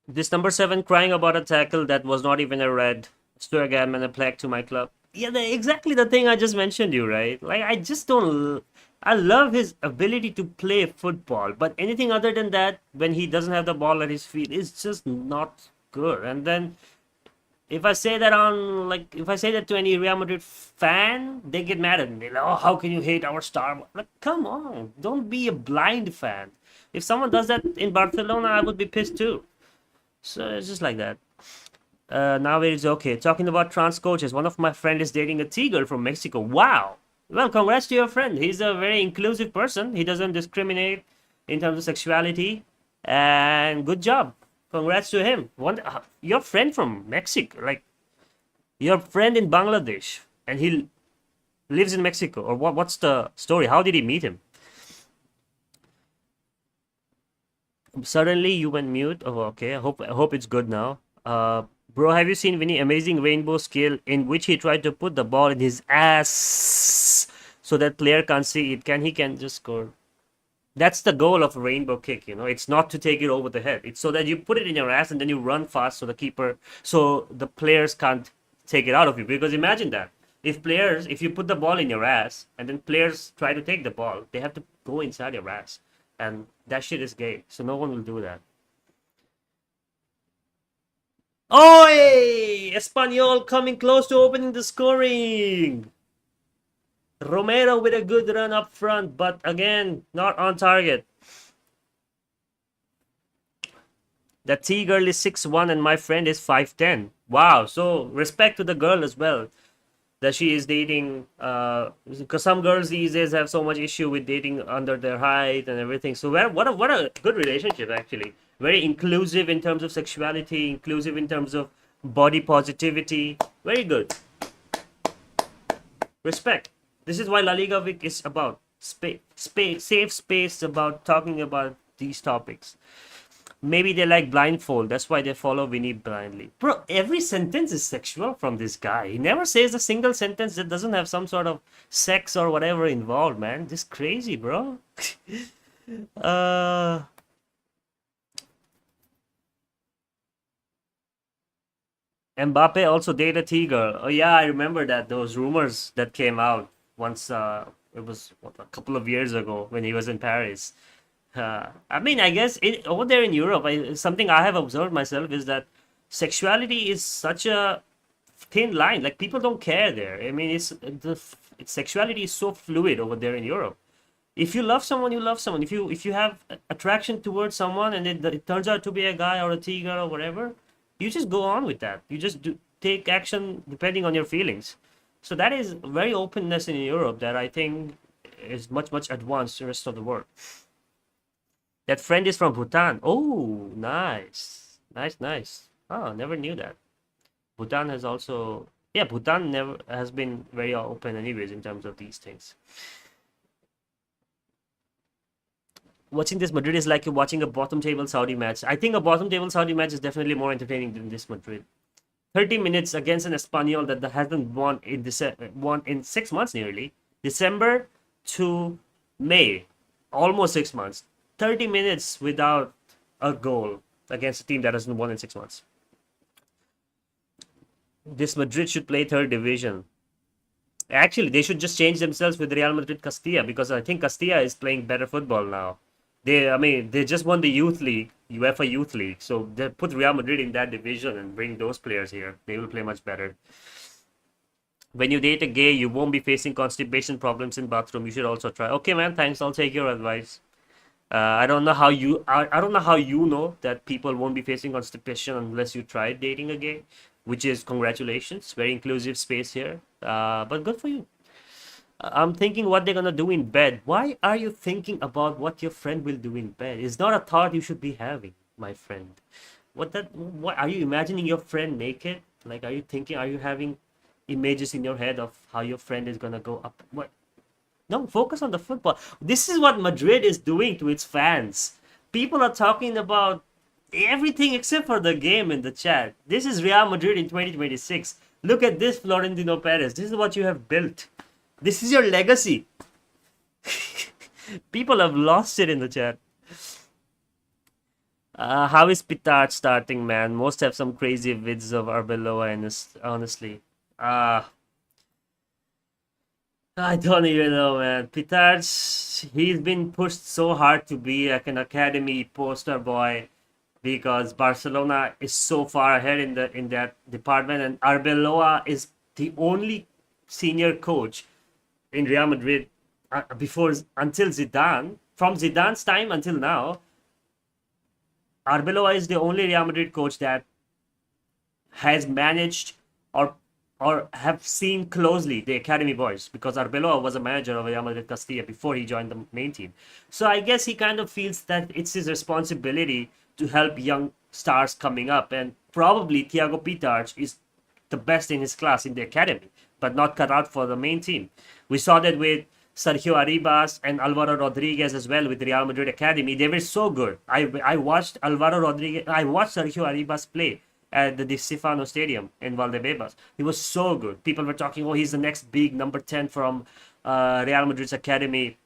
This number 7 crying about a tackle that was not even a red. Sturgam and a plaque to my club. Yeah, exactly the thing I just mentioned you, right? Like, I just don't. I love his ability to play football, but anything other than that, when he doesn't have the ball at his feet, is just not good. And then if I say that if I say that to any Real Madrid fan, they get mad at me. Like, oh, how can you hate our star? Like, come on, don't be a blind fan. If someone does that in Barcelona, I would be pissed too. So it's just like that. Now it is okay. Talking about trans coaches, one of my friend is dating a T-girl from Mexico. Wow. Well, congrats to your friend. He's a very inclusive person. He doesn't discriminate in terms of sexuality. And good job. Congrats to him. Your friend from Mexico, like your friend in Bangladesh, and he lives in Mexico. Or what's the story? How did he meet him? Suddenly you went mute. Oh, okay. I hope it's good now. Bro, have you seen Vinny amazing rainbow skill in which he tried to put the ball in his ass so that player can't see it? He can just score. That's the goal of a rainbow kick, you know. It's not to take it over the head. It's so that you put it in your ass and then you run fast so the players can't take it out of you. Because imagine that. If you put the ball in your ass and then players try to take the ball, they have to go inside your ass. And that shit is gay. So no one will do that. Oi! Espanyol coming close to opening the scoring. Romero with a good run up front, but again, not on target. The T girl is 6'1 and my friend is 5'10. Wow, so respect to the girl as well. That she is dating, because some girls these days have so much issue with dating under their height and everything. So what a good relationship actually. Very inclusive in terms of sexuality, inclusive in terms of body positivity. Very good. Respect. This is why La Liga Vic is about safe space about talking about these topics. Maybe they like blindfold. That's why they follow Vinny blindly. Bro, every sentence is sexual from this guy. He never says a single sentence that doesn't have some sort of sex or whatever involved, man. This crazy, bro. uh Mbappe also dated T-girl. Oh yeah, I remember that. Those rumors that came out once it was a couple of years ago when he was in Paris. I mean, I guess over there in Europe, something I have observed myself is that sexuality is such a thin line. Like people don't care there. I mean, sexuality is so fluid over there in Europe. If you love someone, you love someone. If you have attraction towards someone and it turns out to be a guy or a T-girl or whatever, you just go on with that. You just take action depending on your feelings. So that is very openness in Europe that I think is much advanced to the rest of the world. That friend is from Bhutan. Oh, nice. Nice, nice. Oh, never knew that. Bhutan has also, yeah, Bhutan never has been very open anyways in terms of these things. Watching this Madrid is like watching a bottom table Saudi match. I think a bottom table Saudi match is definitely more entertaining than this Madrid. 30 minutes against an Espanyol that hasn't won in 6 months nearly. December to May, almost 6 months. 30 minutes without a goal against a team that hasn't won in 6 months. This Madrid should play third division. Actually, they should just change themselves with Real Madrid Castilla because I think Castilla is playing better football now. They just won the Youth League, UEFA Youth League. So they put Real Madrid in that division and bring those players here. They will play much better. When you date a gay, you won't be facing constipation problems in bathroom. You should also try. Okay, man, thanks. I'll take your advice. I don't know how I don't know how you know that people won't be facing constipation unless you try dating a gay, which is congratulations, very inclusive space here. But good for you. I'm thinking what they're gonna do in bed. Why are you thinking about what your friend will do in bed? It's not a thought you should be having, my friend. What are you imagining your friend naked? Like, are you thinking? Are you having images in your head of how your friend is gonna go up. What? No, focus on the football. This is what Madrid is doing to its fans. People are talking about everything except for the game in the chat. This is Real Madrid in 2026. Look at this, Florentino Perez. This is what you have built. This is your legacy. People have lost it in the chat. How is Pitard starting, man? Most have some crazy vids of Arbeloa, honestly. I don't even know, man. Pitard, he's been pushed so hard to be like an academy poster boy because Barcelona is so far ahead in that department, and Arbeloa is the only senior coach in Real Madrid before until Zidane. From Zidane's time until now, Arbeloa is the only Real Madrid coach that has managed or have seen closely the academy boys, because Arbeloa was a manager of Real Madrid Castilla before he joined the main team. So I guess he kind of feels that it's his responsibility to help young stars coming up, and probably Thiago Pitard is the best in his class in the academy, but not cut out for the main team. We saw that with Sergio Arribas and Alvaro Rodriguez as well with Real Madrid Academy. They were so good. I watched Alvaro Rodriguez, I watched Sergio Arribas play at the Di Stefano Stadium in Valdebebas. He was so good. People were talking, oh, he's the next big number 10 from Real Madrid's academy.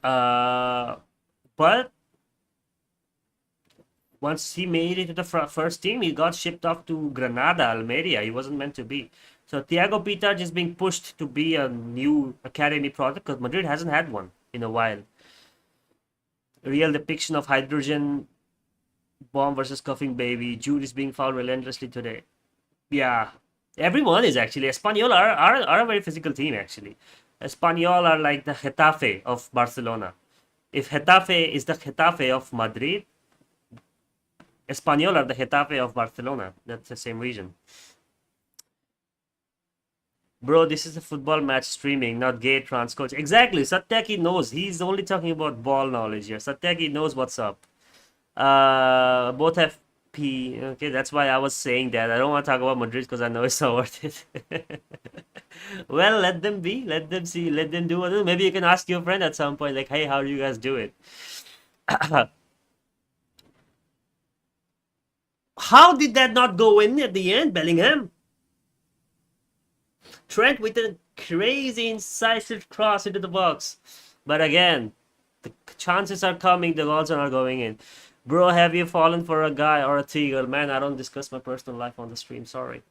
But once he made it to the first team, he got shipped off to Granada, Almeria. He wasn't meant to be. So Thiago Pitard is being pushed to be a new academy product because Madrid hasn't had one in a while. Real depiction of hydrogen bomb versus coughing baby. Jude is being fouled relentlessly today. Yeah, everyone is actually. Espanyol are a very physical team actually. Espanyol are like the Getafe of Barcelona. If Getafe is the Getafe of Madrid, Espanyol are the Getafe of Barcelona. That's the same region. Bro, this is a football match streaming, not gay trans coach. Exactly. Satyaki knows. He's only talking about ball knowledge here. Satyaki knows what's up. Both have P. Okay, that's why I was saying that. I don't want to talk about Madrid because I know it's not worth it. Well, let them be. Let them see. Let them do it. Maybe you can ask your friend at some point, like, hey, how do you guys do it? How did that not go in at the end, Bellingham? Trent with a crazy incisive cross into the box. But again, the chances are coming, the goals are not going in. Bro, have you fallen for a guy or a T-girl? Man, I don't discuss my personal life on the stream, sorry.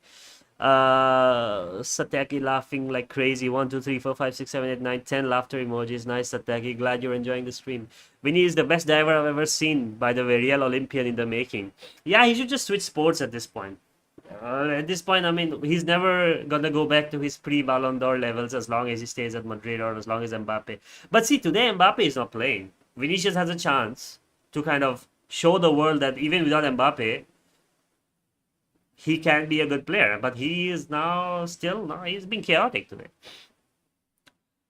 Sateki laughing like crazy. 1, 2, 3, 4, 5, 6, 7, 8, 9, 10 laughter emojis. Nice, Sateki. Glad you're enjoying the stream. Vinny is the best diver I've ever seen, by the way. Real Olympian in the making. Yeah, he should just switch sports at this point. At this point, I mean, he's never gonna go back to his pre-Ballon d'Or levels as long as he stays at Madrid or as long as Mbappe. But see, today Mbappe is not playing. Vinicius has a chance to kind of show the world that even without Mbappe, he can be a good player. But he is now still, no, he's been chaotic today.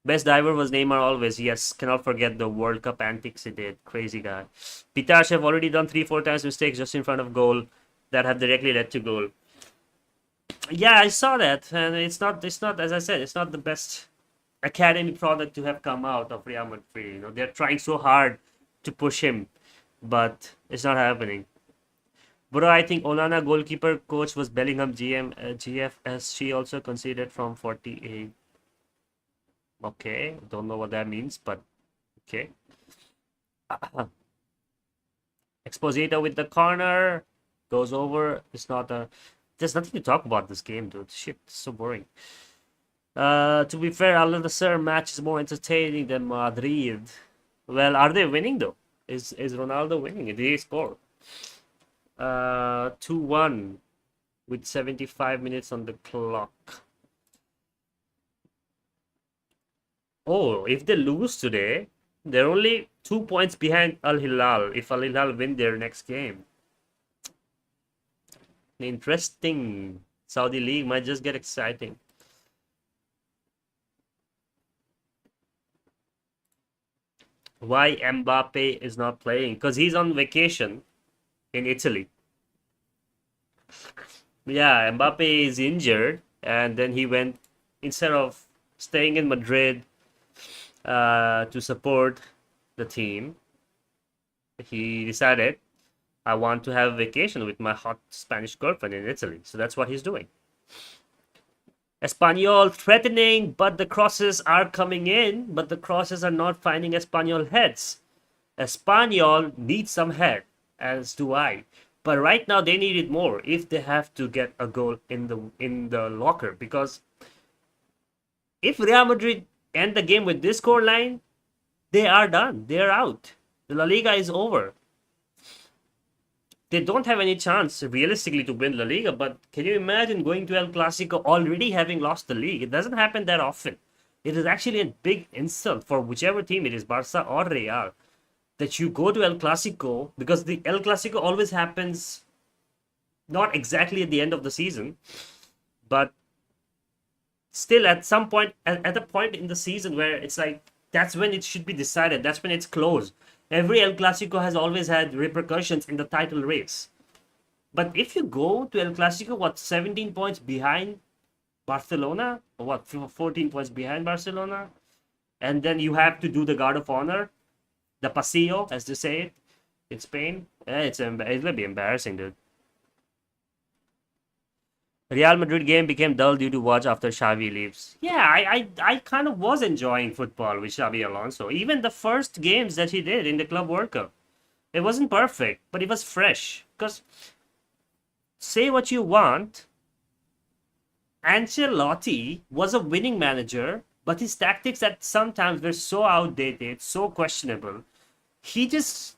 Best diver was Neymar always. Yes, cannot forget the World Cup antics he did. Crazy guy. Pitard have already done 3-4 times mistakes just in front of goal that have directly led to goal. Yeah, I saw that, and it's not, as I said, it's not the best academy product to have come out of Real Madrid. You know, they're trying so hard to push him, but it's not happening. Bro, I think Onana goalkeeper coach was Bellingham GM, GFSG also considered from 48. Okay, don't know what that means, but okay. Exposito with the corner, goes over. It's not a... There's nothing to talk about this game, dude. Shit, it's so boring. To be fair, Al Nassr match is more entertaining than Madrid. Well, are they winning though? Is Ronaldo winning? Did he score? 2-1 with 75 minutes on the clock. Oh, if they lose today, they're only 2 points behind Al Hilal if Al Hilal win their next game. Interesting. Saudi League might just get exciting. Why Mbappe is not playing? Because he's on vacation in Italy. Yeah, Mbappe is injured And then he went, instead of staying in Madrid to support the team, he decided, I want to have a vacation with my hot Spanish girlfriend in Italy. So that's what he's doing. Espanyol threatening, but the crosses are coming in, but the crosses are not finding Espanyol heads. Espanyol needs some head, as do I. But right now they need it more if they have to get a goal in the locker. Because if Real Madrid end the game with this scoreline, they are done. They are out. The La Liga is over. They don't have any chance realistically to win La Liga, but can you imagine going to El Clasico already having lost the league? It doesn't happen that often. It is actually a big insult for whichever team it is, Barca or Real, that you go to El Clasico, because the El Clasico always happens not exactly at the end of the season, but still at some point, at a point in the season where it's like, that's when it should be decided. That's when it's closed. Every El Clasico has always had repercussions in the title race. But if you go to El Clasico, 17 points behind Barcelona? Or 14 points behind Barcelona? And then you have to do the Guard of Honor, the Pasillo, as they say it, in Spain. It'll be embarrassing, dude. Real Madrid game became dull due to watch after Xavi leaves. Yeah, I kind of was enjoying football with Xavi Alonso. Even the first games that he did in the Club World Cup. It wasn't perfect, but it was fresh. Because, say what you want, Ancelotti was a winning manager, but his tactics at sometimes were so outdated, so questionable. He just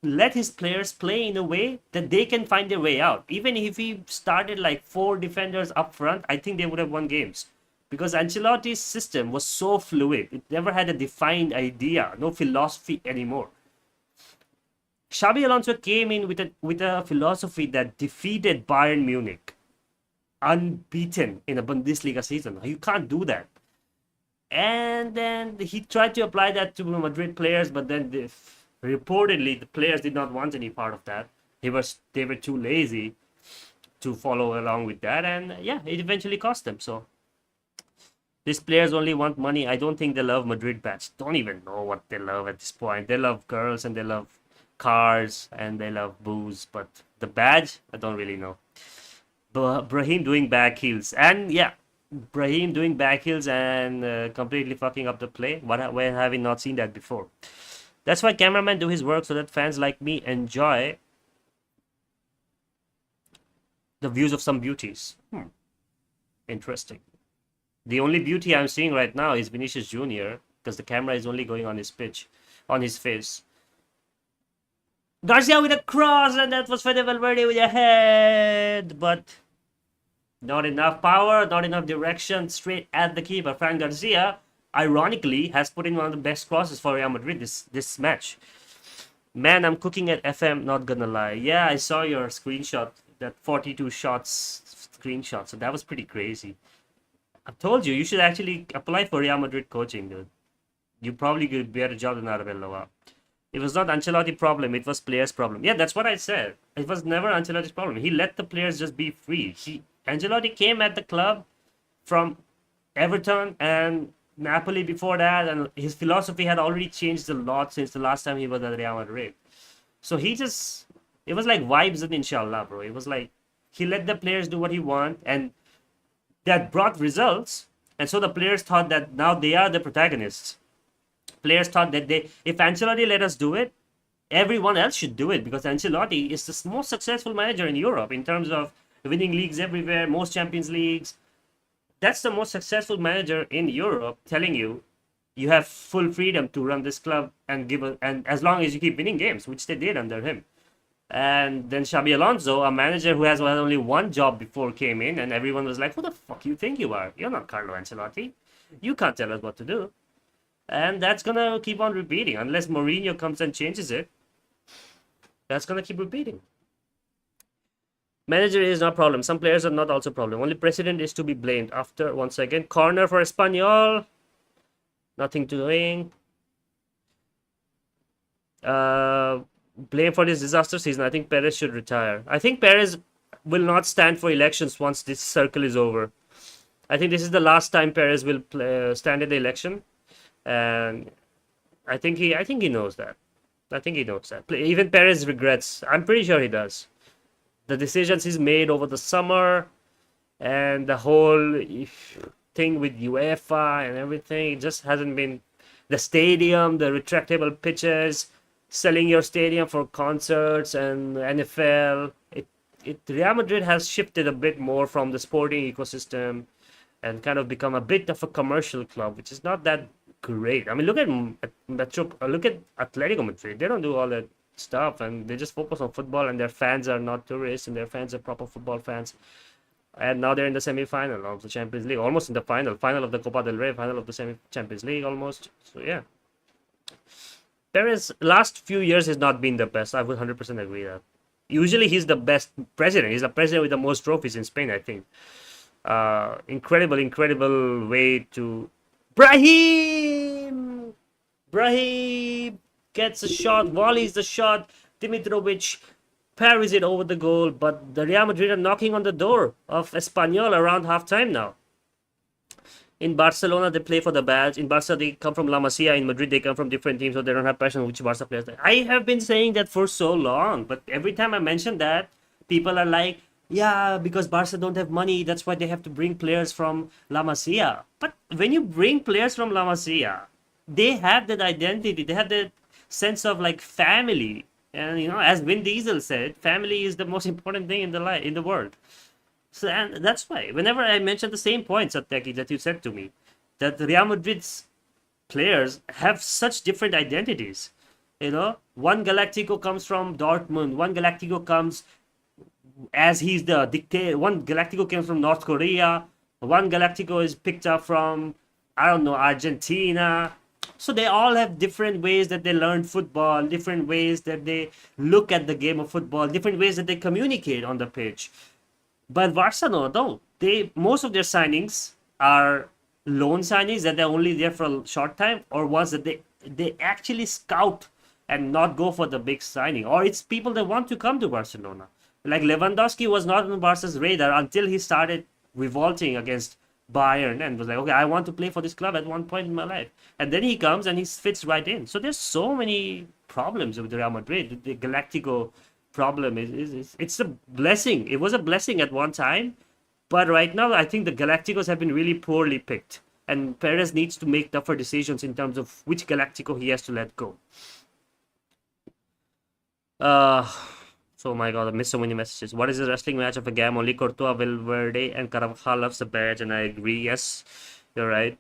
let his players play in a way that they can find their way out. Even if he started like 4 defenders up front, I think they would have won games. Because Ancelotti's system was so fluid. It never had a defined idea, no philosophy anymore. Xabi Alonso came in with a philosophy that defeated Bayern Munich, unbeaten in a Bundesliga season. You can't do that. And then he tried to apply that to Madrid players, but then reportedly the players did not want any part of that. They were too lazy to follow along with that, and yeah, it eventually cost them. So these players only want money. I don't think they love Madrid badge. Don't even know what they love at this point. They love girls and they love cars and they love booze, but the badge, I don't really know. But Brahim doing back heels, and yeah, Brahim doing back heels and completely fucking up the play. When have we not seen that before? That's why cameramen do his work, so that fans like me enjoy the views of some beauties. Interesting. The only beauty I'm seeing right now is Vinicius Jr. because the camera is only going on his face. Garcia with a cross, and that was Federico Valverde with a head, but not enough power, not enough direction, straight at the keeper. Fran Garcia, ironically, has put in one of the best crosses for Real Madrid this match. Man, I'm cooking at FM, not gonna lie. Yeah, I saw your screenshot, that 42 shots screenshot, so that was pretty crazy. I've told you, you should actually apply for Real Madrid coaching, dude. You probably get a better job than Arbeloa. It was not Ancelotti's problem, it was players' problem. Yeah, that's what I said. It was never Ancelotti's problem. He let the players just be free. Ancelotti came at the club from Everton and Napoli before that, and his philosophy had already changed a lot since the last time he was at Real Madrid. So it was like vibes and inshallah, bro. It was like he let the players do what he want, and that brought results. And so the players thought that now they are the protagonists. Players thought that if Ancelotti let us do it, everyone else should do it, because Ancelotti is the most successful manager in Europe in terms of winning leagues everywhere, most Champions Leagues. That's the most successful manager in Europe, telling you have full freedom to run this club and as long as you keep winning games, which they did under him. And then Xabi Alonso, a manager who has only one job before, came in, and everyone was like, who the fuck you think you are? You're not Carlo Ancelotti. You can't tell us what to do. And that's going to keep on repeating. Unless Mourinho comes and changes it, that's going to keep repeating. Manager is not problem. Some players are not also problem. Only president is to be blamed. After, once again, corner for Espanyol. Nothing doing. Blame for this disaster season. I think Perez should retire. I think Perez will not stand for elections once this circle is over. I think this is the last time Perez will stand in the election, and I think he knows that. I think he knows that. Even Perez regrets. I'm pretty sure he does. The decisions he's made over the summer and the whole thing with UEFA and everything, it just hasn't been the stadium, the retractable pitches, selling your stadium for concerts and NFL. Real Madrid has shifted a bit more from the sporting ecosystem and kind of become a bit of a commercial club, which is not that great. I mean, look at Atletico Madrid. They don't do all that stuff, and they just focus on football. And their fans are not tourists, and their fans are proper football fans. And now they're in the semi-final of the Champions League, almost in the final of the Copa del Rey, final of the Champions League, almost. So yeah, Perez last few years has not been the best. I would 100% agree that. Usually he's the best president. He's the president with the most trophies in Spain, I think. Incredible way to Brahim gets a shot, volleys the shot. Dimitrovic parries it over the goal, but the Real Madrid are knocking on the door of Espanyol around halftime now. In Barcelona, they play for the badge. In Barca, they come from La Masia. In Madrid, they come from different teams, so they don't have passion which Barca players. I have been saying that for so long, but every time I mention that, people are like, yeah, because Barca don't have money, that's why they have to bring players from La Masia. But when you bring players from La Masia, they have that identity, they have that sense of like family. And as Vin Diesel said, family is the most important thing in the world. So, and that's why whenever I mention the same points, Sateki, that you said to me, that Real Madrid's players have such different identities. One Galactico comes from Dortmund, one Galactico comes as he's the dictator, one Galactico comes from North Korea, one Galactico is picked up from, I don't know, Argentina. So they all have different ways that they learn football, different ways that they look at the game of football, different ways that they communicate on the pitch. But Barcelona don't. Most of their signings are loan signings that they're only there for a short time, or ones that they actually scout and not go for the big signing. Or it's people that want to come to Barcelona. Like Lewandowski was not on Barca's radar until he started revolting against Bayern and was like, okay, I want to play for this club at one point in my life. And then he comes and he fits right in. So there's so many problems with Real Madrid. The Galactico problem it's a blessing. It was a blessing at one time, but right now I think the Galacticos have been really poorly picked, and Perez needs to make tougher decisions in terms of which Galactico he has to let go. So my god, I missed so many messages. What is the wrestling match of a game? Only Courtois, Valverde, and Carvajal loves the badge, and I agree. Yes, you're right.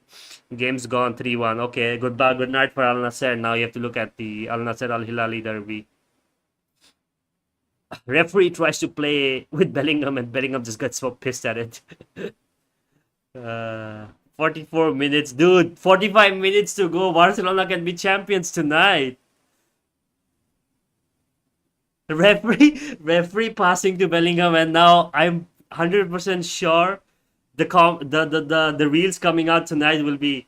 Game's gone 3-1. Okay, goodbye, good night for Al Nassr. Now you have to look at the Al Nassr Al Hilali derby. Referee tries to play with Bellingham, and Bellingham just gets so pissed at it. 44 minutes, dude. 45 minutes to go. Barcelona can be champions tonight. Referee passing to Bellingham, and now I'm 100% sure the reels coming out tonight will be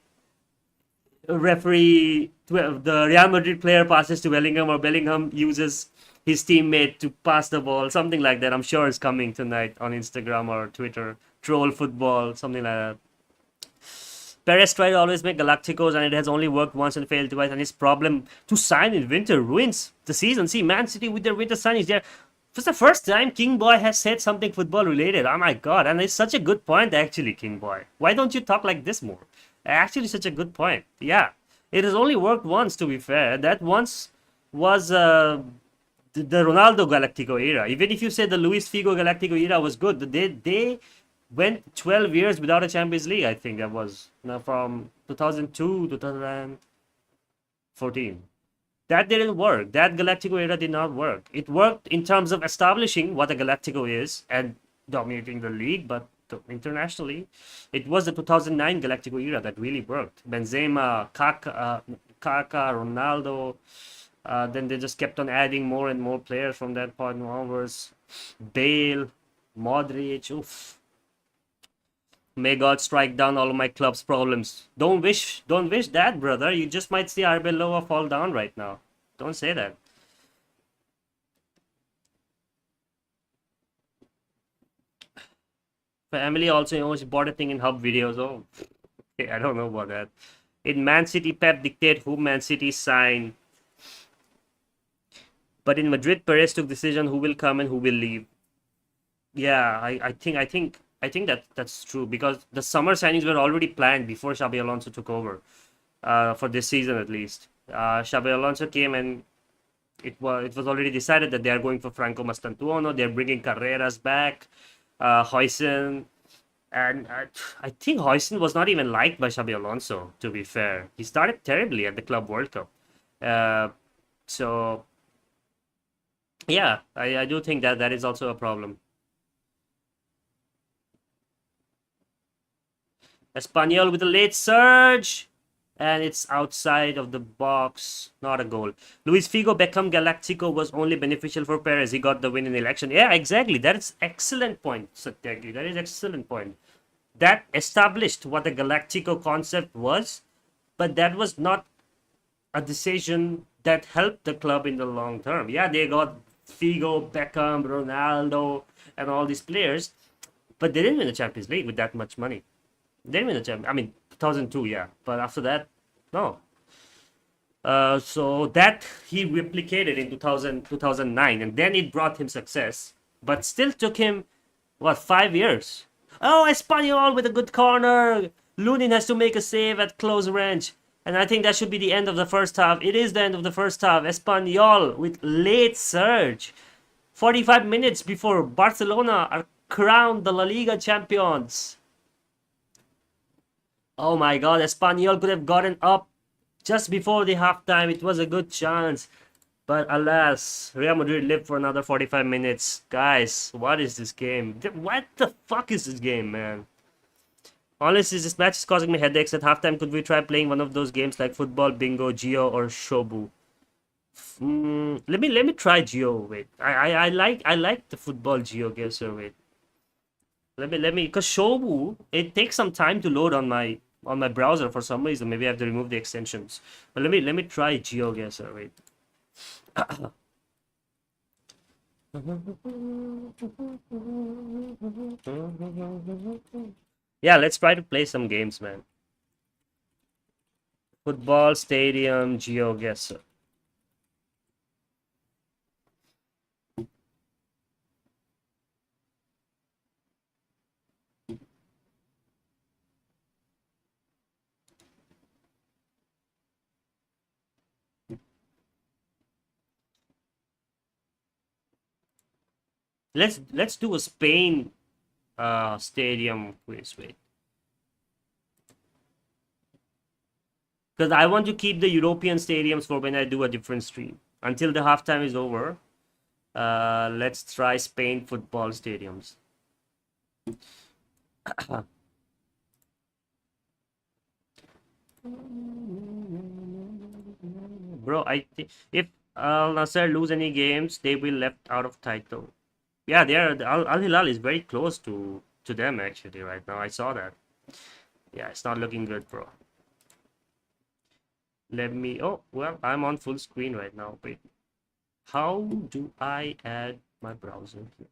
the Real Madrid player passes to Bellingham, or Bellingham uses his teammate to pass the ball, something like that. I'm sure it's coming tonight on Instagram or Twitter. Troll football, something like that. Perez tried to always make Galacticos, and it has only worked once and failed twice. And his problem to sign in winter ruins the season. See, Man City with their winter signings, for the first time, King Boy has said something football related. Oh my god, and it's such a good point actually, King Boy. Why don't you talk like this more? Actually, such a good point. Yeah, it has only worked once, to be fair. That once was the Ronaldo Galactico era. Even if you say the Luis Figo Galactico era was good, they went 12 years without a Champions League. I think that was from 2002 to 2014. That didn't work. That Galactico era did not work. It worked in terms of establishing what a Galactico is and dominating the league, but internationally, it was the 2009 Galactico era that really worked. Benzema, Kaká, Ronaldo. Then they just kept on adding more and more players from that point onwards. Bale, Modric, oof. May God strike down all of my club's problems. Don't wish that, brother. You just might see Arbeloa fall down right now. Don't say that. Family also, she bought a thing in Hub videos. Oh, okay, I don't know about that. In Man City, Pep dictate who Man City sign. But in Madrid, Perez took decision who will come and who will leave. Yeah, I think that's true because the summer signings were already planned before Xabi Alonso took over. For this season at least. Xabi Alonso came and it was already decided that they are going for Franco Mastantuono. They're bringing Carreras back, Huijsen, and I think Huijsen was not even liked by Xabi Alonso. To be fair, he started terribly at the Club World Cup. Uh, so yeah, I do think that that is also a problem. Espanyol with a late surge. And it's outside of the box, not a goal. Luis Figo Beckham Galactico was only beneficial for Perez. He got the win in the election. Yeah, exactly. That is excellent point, Santiago. That is excellent point. That established what the Galactico concept was, but that was not a decision that helped the club in the long term. Yeah, they got Figo, Beckham, Ronaldo, and all these players, but they didn't win the Champions League with that much money. They didn't win the Champions. I mean, 2002, yeah, but after that, no. So that he replicated in 2009, and then it brought him success, but still took him, what, 5 years? Oh, Espanyol with a good corner. Lunin has to make a save at close range. And I think that should be the end of the first half. It is the end of the first half. Espanyol with late surge. 45 minutes before Barcelona are crowned the La Liga champions. Oh my god, Espanyol could have gotten up just before the halftime. It was a good chance. But alas, Real Madrid lived for another 45 minutes. Guys, what is this game? What the fuck is this game, man? Honestly, this match is causing me headaches. At halftime, could we try playing one of those games like football, bingo, Geo, or Shobu? Let me try Geo. Wait, I like the football Geo guesser. Wait, let me because Shobu it takes some time to load on my browser for some reason. Maybe I have to remove the extensions. But let me try Geo guesser. Wait. Yeah, let's try to play some games, man. Football stadium GeoGuessr. Let's do a Spain stadium quiz. Wait. Because I want to keep the European stadiums for when I do a different stream. Until the halftime is over, let's try Spain football stadiums. Bro, I think if Al Nasser lose any games, they will left out of title. Yeah, Al Hilal is very close to them actually right now. I saw that. Yeah, it's not looking good, bro. Let me. Oh, well, I'm on full screen right now. Wait, how do I add my browser here?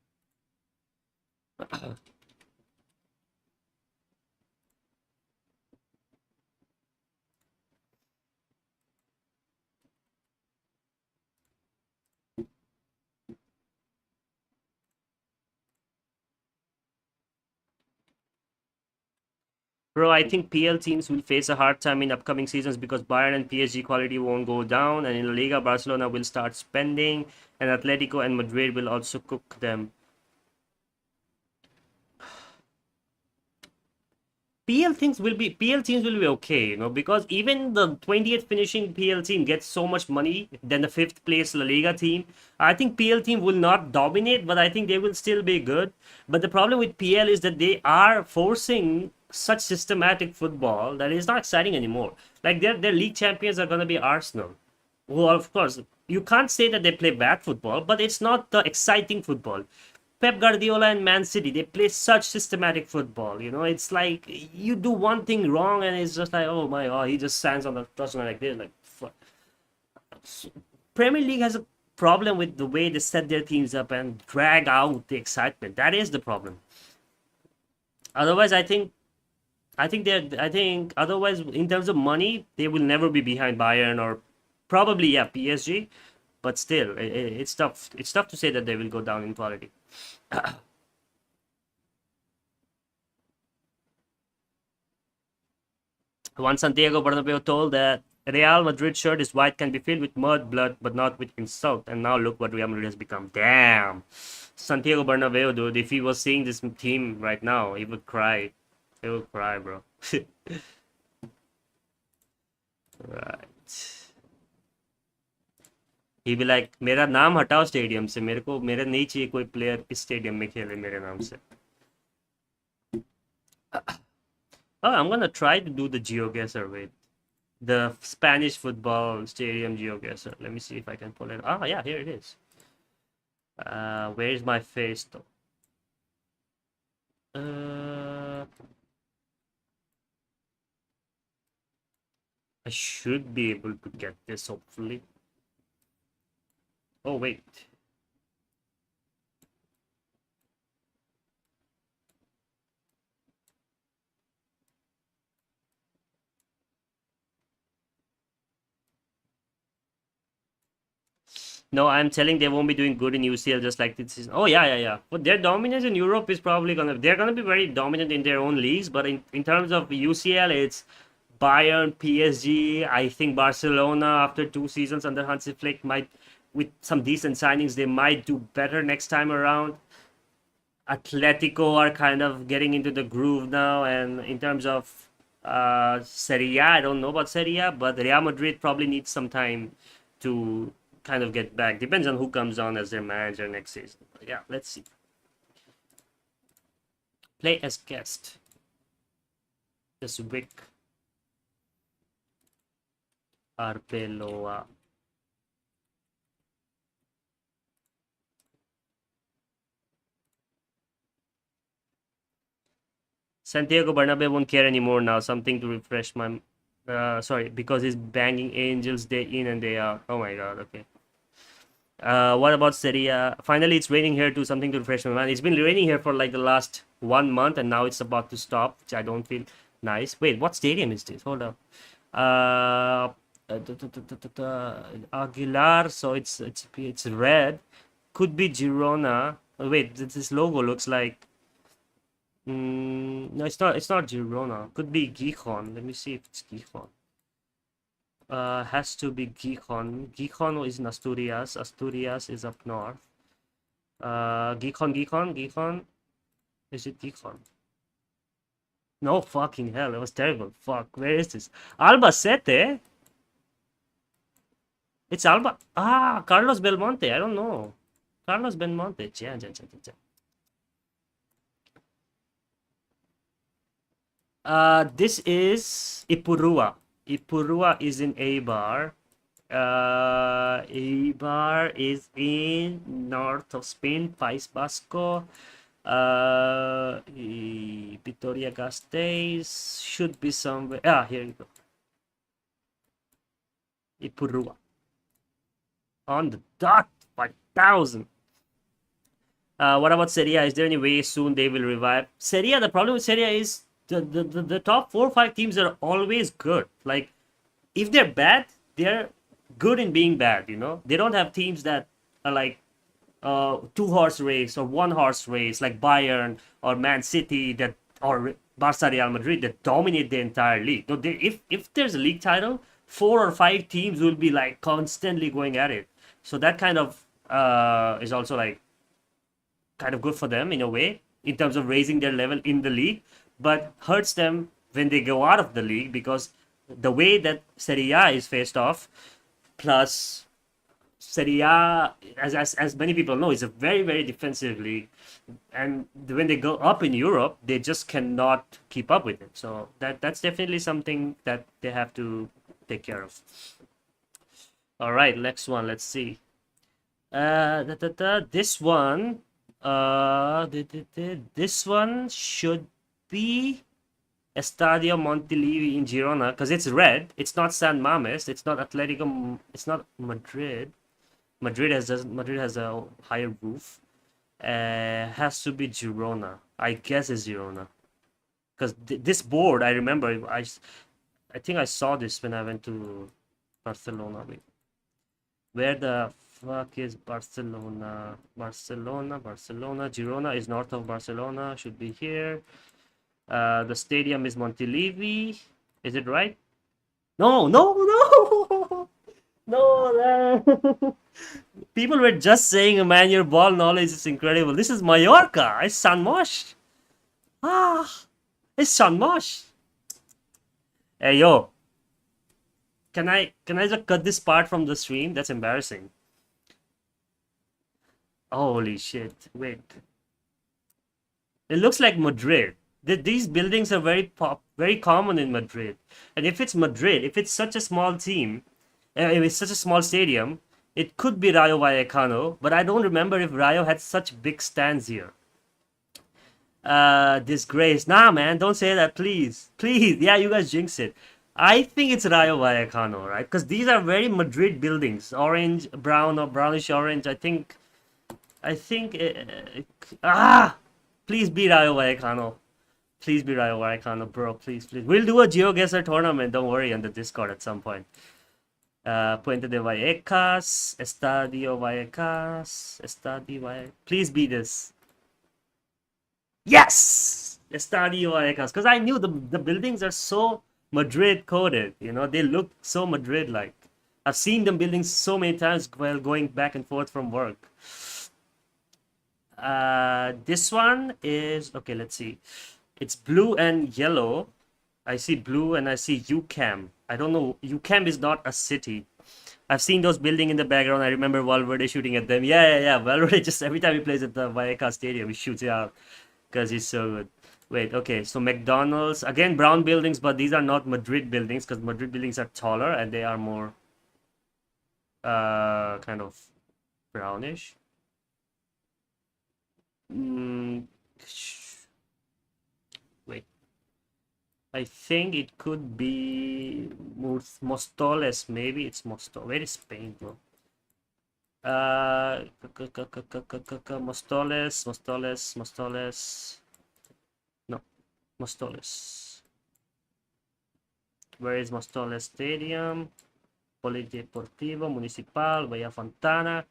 Bro, I think PL teams will face a hard time in upcoming seasons because Bayern and PSG quality won't go down, and in La Liga, Barcelona will start spending, and Atletico and Madrid will also cook them. PL teams will be okay, because even the 20th finishing PL team gets so much money than the fifth place La Liga team. I think PL team will not dominate, but I think they will still be good. But the problem with PL is that they are forcing such systematic football that is not exciting anymore. Like their league champions are gonna be Arsenal. Well, of course, you can't say that they play bad football, but it's not the exciting football. Pep Guardiola and Man City, they play such systematic football. It's like you do one thing wrong and it's just like, oh my god, he just stands on the touchline like this. Like, fuck. Premier League has a problem with the way they set their teams up and drag out the excitement. That is the problem. Otherwise, I think otherwise in terms of money, they will never be behind Bayern or probably yeah PSG. But still, it's tough. It's tough to say that they will go down in quality. Once Santiago Bernabeu told that Real Madrid shirt is white can be filled with mud, blood, but not with insult. And now look what Real Madrid has become. Damn. Santiago Bernabeu, dude, if he was seeing this team right now, he would cry. He would cry, bro. Right. He be like, मेरा नाम हटाओ stadium से मेरे को मेरा नहीं चाहिए कोई प्लेयर इस स्टेडियम में खेले मेरे नाम से. Oh, I'm gonna try to do the GeoGuessr with the Spanish football stadium GeoGuessr. Let me see if I can pull it. Ah, yeah, here it is. Where's my face though? I should be able to get this hopefully. Oh wait. No, I'm telling they won't be doing good in UCL just like this season. Oh yeah, yeah, yeah. But their dominance in Europe is probably they're gonna be very dominant in their own leagues, but in terms of UCL, it's Bayern, PSG. I think Barcelona after 2 seasons under Hansi Flick might, with some decent signings, they might do better next time around. Atletico are kind of getting into the groove now, and in terms of Serie A, I don't know about Serie A, but Real Madrid probably needs some time to kind of get back. Depends on who comes on as their manager next season. But yeah, let's see. Play as guest. This week. Arbeloa. Santiago Bernabeu won't care anymore now. Something to refresh my. Sorry, because he's banging angels day in and day out. Oh my god. Okay. What about Serie A? Finally, it's raining here too. Something to refresh my mind. It's been raining here for like the last 1 month, and now it's about to stop, which I don't feel nice. Wait, what stadium is this? Hold up. Aguilar. So it's red. Could be Girona. Oh, wait, this logo looks like. No, it's not. It's not Girona. Could be Gijon. Let me see if it's Gijon. Has to be Gijon. Gijon is in Asturias. Asturias is up north. Gijon. Is it Gijon? No fucking hell. It was terrible. Fuck. Where is this? Albacete? It's Alba. Ah, Carlos Belmonte. I don't know. Carlos Belmonte. Yeah. This is Ipurua. Ipurua is in Eibar. Eibar is in north of Spain, País Vasco. Vitoria-Gasteiz should be somewhere. Ah, here you go. Ipurua. On the dot, 5,000. What about Serie A? Is there any way soon they will revive? Serie A, the problem with Serie A is the top 4 or 5 teams are always good. Like, if they're bad, they're good in being bad, you know? They don't have teams that are like 2 horse race or 1 horse race like Bayern or Man City that or Barca Real Madrid that dominate the entire league. No, if there's a league title, 4 or 5 teams will be like constantly going at it. So that kind of is also like kind of good for them in a way in terms of raising their level in the league, but hurts them when they go out of the league because the way that Serie A is faced off, plus Serie A, as many people know, is a very very defensive league, and when they go up in Europe, they just cannot keep up with it. So that's definitely something that they have to take care of. All right, next one. Let's see. This one. This one should be Estadio Montilivi in Girona because it's red. It's not San Mames. It's not Atletico. It's not Madrid. Madrid has a higher roof. Has to be Girona. I guess it's Girona. because this board, I remember, I think I saw this when I went to Barcelona. Wait, where the fuck is Barcelona? Barcelona. Girona is north of Barcelona. Should be here. The stadium is Montilivi. Is it right? No, no, no, no, man. People were just saying, man, your ball knowledge is incredible. This is Mallorca. It's San Mosh. Ah, it's San Mosh. Hey, yo. Can I just cut this part from the stream? That's embarrassing. Holy shit. Wait. It looks like Madrid. These buildings are very common in Madrid. And if it's Madrid, if it's such a small team, if it's such a small stadium, it could be Rayo Vallecano, but I don't remember if Rayo had such big stands here. Disgrace. Nah, man, don't say that, please. Please. Yeah, you guys jinx it. I think it's Rayo Vallecano, right? Because these are very Madrid buildings. Orange, brown, or brownish orange. I think, please be Rayo Vallecano. Please be Rayo Vallecano, bro. Please, please. We'll do a GeoGuessr tournament. Don't worry, on the Discord at some point. Puente de Vallecas, Estadio Vallecas, Estadio Vallecas. Please be this. Yes! Estadio Vallecas. Because I knew the buildings are so Madrid coded. You know, they look so Madrid-like. I've seen them buildings so many times while going back and forth from work. This one is... Okay, let's see. It's blue and yellow. I see blue and I see UCAM. I don't know. UCAM is not a city. I've seen those buildings in the background. I remember Valverde shooting at them. Yeah. Valverde just every time he plays at the Vallecas Stadium, he shoots it out because he's so good. Wait, okay. So McDonald's. Again, brown buildings, but these are not Madrid buildings because Madrid buildings are taller and they are more kind of brownish. Wait. I think it could be Mostoles. Maybe it's Mostoles. Where is Spain, bro? Mostoles. No, Mostoles. Where is Mostoles Stadium? Polideportivo, Municipal, Bahia Fontana.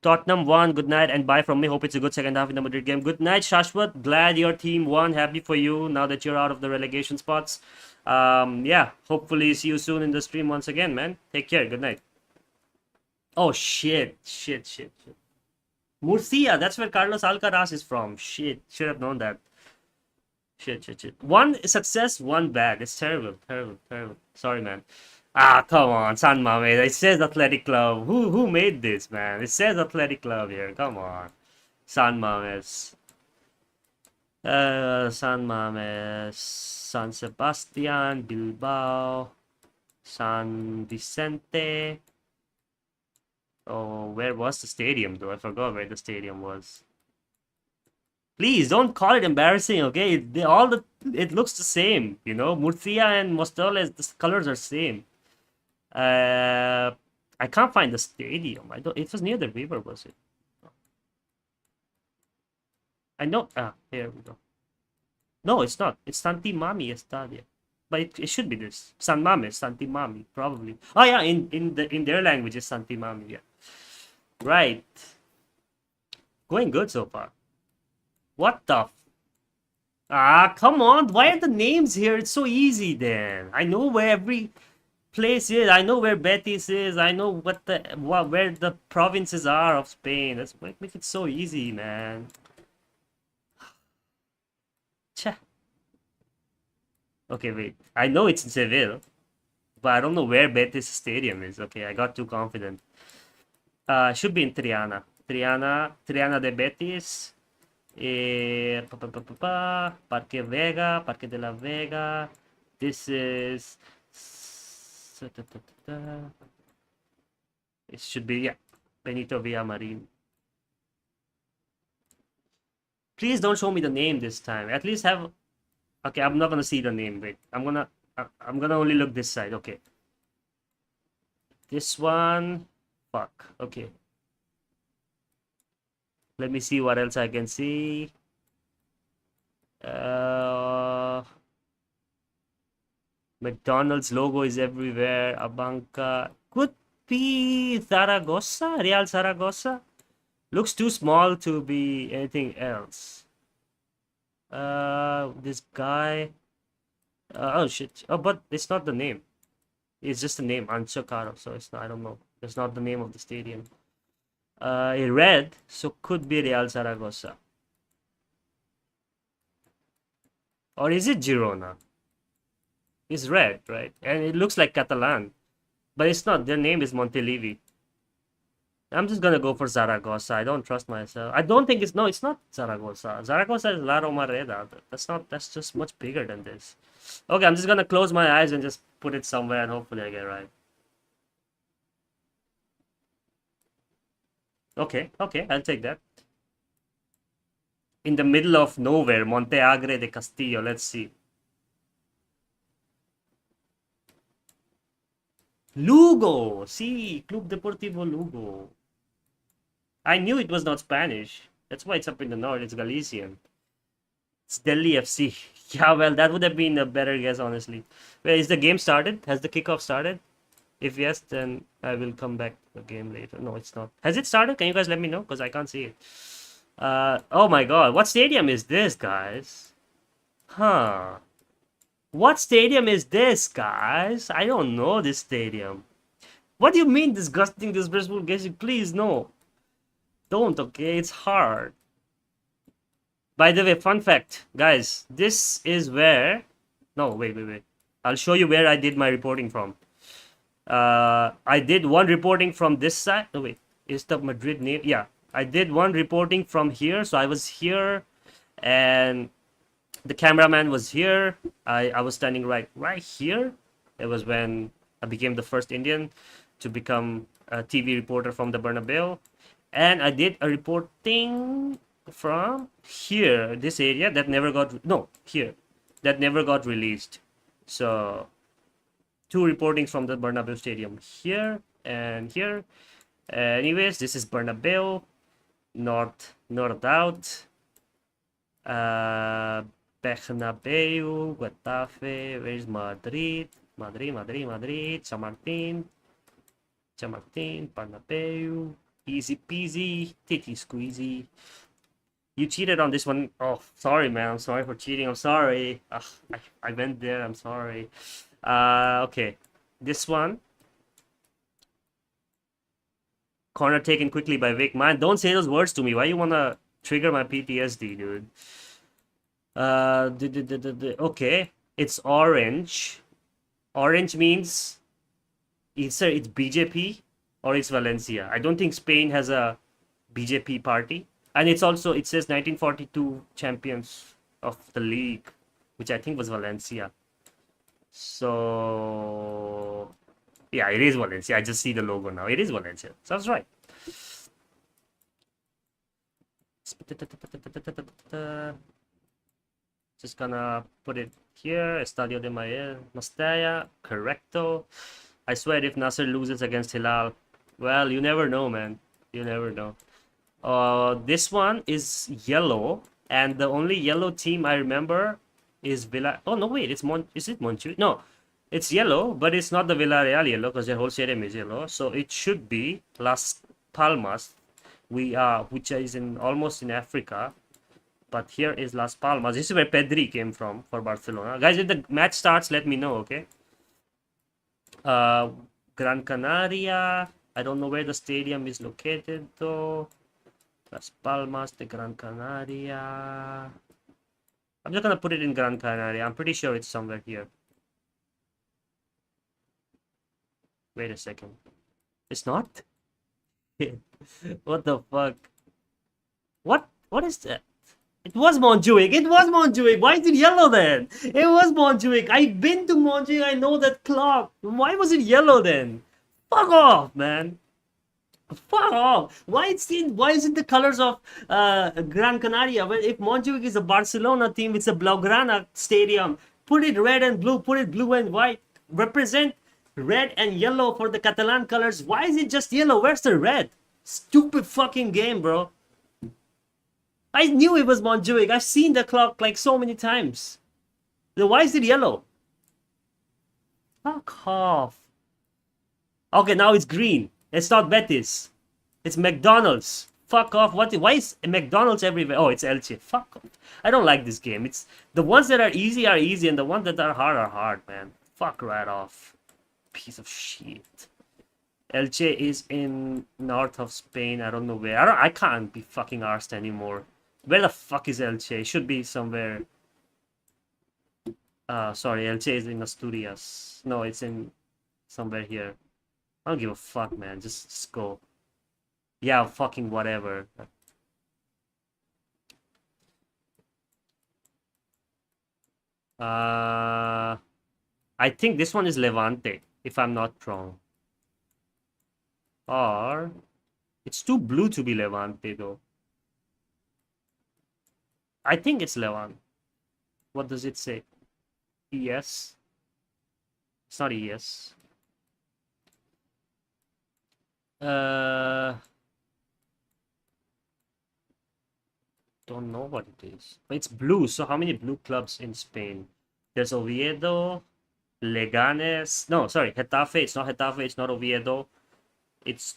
Tottenham won. Good night and bye from me. Hope it's a good second half in the Madrid game. Good night, Shashwat. Glad your team won. Happy for you now that you're out of the relegation spots. Yeah, hopefully see you soon in the stream once again, man. Take care. Good night. Oh, shit. Murcia. That's where Carlos Alcaraz is from. Shit. Should have known that. Shit. One success, one bad. It's terrible. Sorry, man. Come on, San Mames. It says Athletic Club. Who made this, man? It says Athletic Club here. Come on. San Mames. San Mames. San Sebastian. Bilbao. San Vicente. Oh, where was the stadium, though? I forgot where the stadium was. Please don't call it embarrassing, okay? It looks the same, you know. Murcia and Mostoles, the colors are same. I can't find the stadium. It was near the river, was it? I know. Here we go. No, it's not. It's Santi Mami Estadio. But it should be this. San Mames, Santi Mami, probably. Oh yeah, in their language it's Santi Mami, yeah. Right. Going good so far. What the come on. Why are the names here? It's so easy then. I know where every place is. I know where Betis is. I know where the provinces are of Spain. That's make it so easy, man. Cha. Okay, wait. I know it's in Seville, but I don't know where Betis Stadium is. Okay, I got too confident. Should be in Triana. Triana de Betis. Parque Vega, Parque de la Vega. This is... It should be, yeah, Benito Villamarin. Please don't show me the name this time. At least have... Okay, I'm not gonna see the name. Wait, I'm gonna only look this side. Okay. This one... Fuck. Okay. Let me see what else I can see. McDonald's logo is everywhere. Abanca. Could be Zaragoza? Real Zaragoza? Looks too small to be anything else. This guy. Oh shit. Oh, but it's not the name. It's just the name, Ancho Caro. So it's not, I don't know. It's not the name of the stadium. Red, so could be Real Zaragoza. Or is it Girona? It's red, right? And it looks like Catalan. But it's not. Their name is Montilivi. I'm just gonna go for Zaragoza. I don't trust myself. I don't think it's... No, it's not Zaragoza. Zaragoza is La Romareda. That's not... That's just much bigger than this. Okay, I'm just gonna close my eyes and just put it somewhere and hopefully I get right. Okay, okay, I'll take that. In the middle of nowhere, Monte Agre de Castillo. Let's see. Lugo! See, Club Deportivo Lugo. I knew it was not Spanish. That's why it's up in the north. It's Galician. It's Delhi FC. Yeah, well, that would have been a better guess, honestly. Wait, is the game started? Has the kickoff started? If yes, then I will come back to the game later. No, it's not. Has it started? Can you guys let me know? Because I can't see it. Oh my god. What stadium is this, guys? Huh. What stadium is this, guys? I don't know this stadium. What do you mean disgusting, disgraceful guessing? Please, no. Don't, okay? It's hard. By the way, fun fact, guys. This is where... No, wait. I'll show you where I did my reporting from. I did one reporting from this side. No, wait. Is the Madrid name? Yeah. I did one reporting from here. So I was here. And the cameraman was here. I was standing right here. It was when I became the first Indian to become a TV reporter from the Bernabeu. And I did a reporting from here, this area that never got... No, here. That never got released. So, 2 reportings from the Bernabeu Stadium. Here and here. Anyways, this is Bernabeu. North out. Bernabeu, Getafe, where's Madrid? Madrid, Chamartin, Bernabeu, easy peasy, titty squeezy. You cheated on this one. Oh, sorry, man. I'm sorry for cheating. I'm sorry. I went there. I'm sorry. Okay. This one. Corner taken quickly by Vic. Man, don't say those words to me. Why you wanna trigger my PTSD, dude? Okay. It's orange. Orange means either it's BJP or it's Valencia. I don't think Spain has a BJP party. And it's also, it says 1942 champions of the league, which I think was Valencia. So, yeah, it is Valencia. I just see the logo now. It is Valencia. Sounds right. Just gonna put it here. Estadio de Mestalla. Correcto. I swear if Nasser loses against Hilal, well, you never know, man. You never know. This one is yellow, and the only yellow team I remember is Villa. Oh no, wait, is it Montjuic? No, it's yellow, but it's not the Villarreal yellow because their whole stadium is yellow. So it should be Las Palmas, which is almost in Africa. But here is Las Palmas. This is where Pedri came from for Barcelona. Guys, if the match starts, let me know, okay? Gran Canaria. I don't know where the stadium is located though. Las Palmas de Gran Canaria. I'm just gonna put it in Gran Canaria. I'm pretty sure it's somewhere here. Wait a second. It's not? What the fuck? What is that? It was Montjuic. It was Montjuic. Why is it yellow then? It was Montjuic. I've been to Montjuic. I know that clock. Why was it yellow then? Fuck off, man. Fuck off. Why is it the colors of Gran Canaria? Well, if Montjuic is a Barcelona team, it's a Blaugrana stadium. Put it red and blue. Put it blue and white. Represent red and yellow for the Catalan colors. Why is it just yellow? Where's the red? Stupid fucking game, bro. I knew it was Montjuic. I've seen the clock like so many times. Then why is it yellow? Fuck off. Okay, now it's green. It's not Betis. It's McDonald's. Fuck off. What? Why is McDonald's everywhere? Oh, it's Elche. Fuck off. I don't like this game. It's the ones that are easy, and the ones that are hard, man. Fuck right off. Piece of shit. Elche is in north of Spain. I don't know where. I can't be fucking arsed anymore. Where the fuck is Elche? It should be somewhere. Sorry, Elche is in Asturias. No, it's in somewhere here. I don't give a fuck, man. Just go. Yeah, fucking whatever. I think this one is Levante, if I'm not wrong. Or it's too blue to be Levante though. I think it's Levante. What does it say? ES? It's not ES. Don't know what it is. But it's blue, so how many blue clubs in Spain? There's Oviedo, Leganes. No, sorry, Getafe. It's not Getafe, it's not Oviedo. It's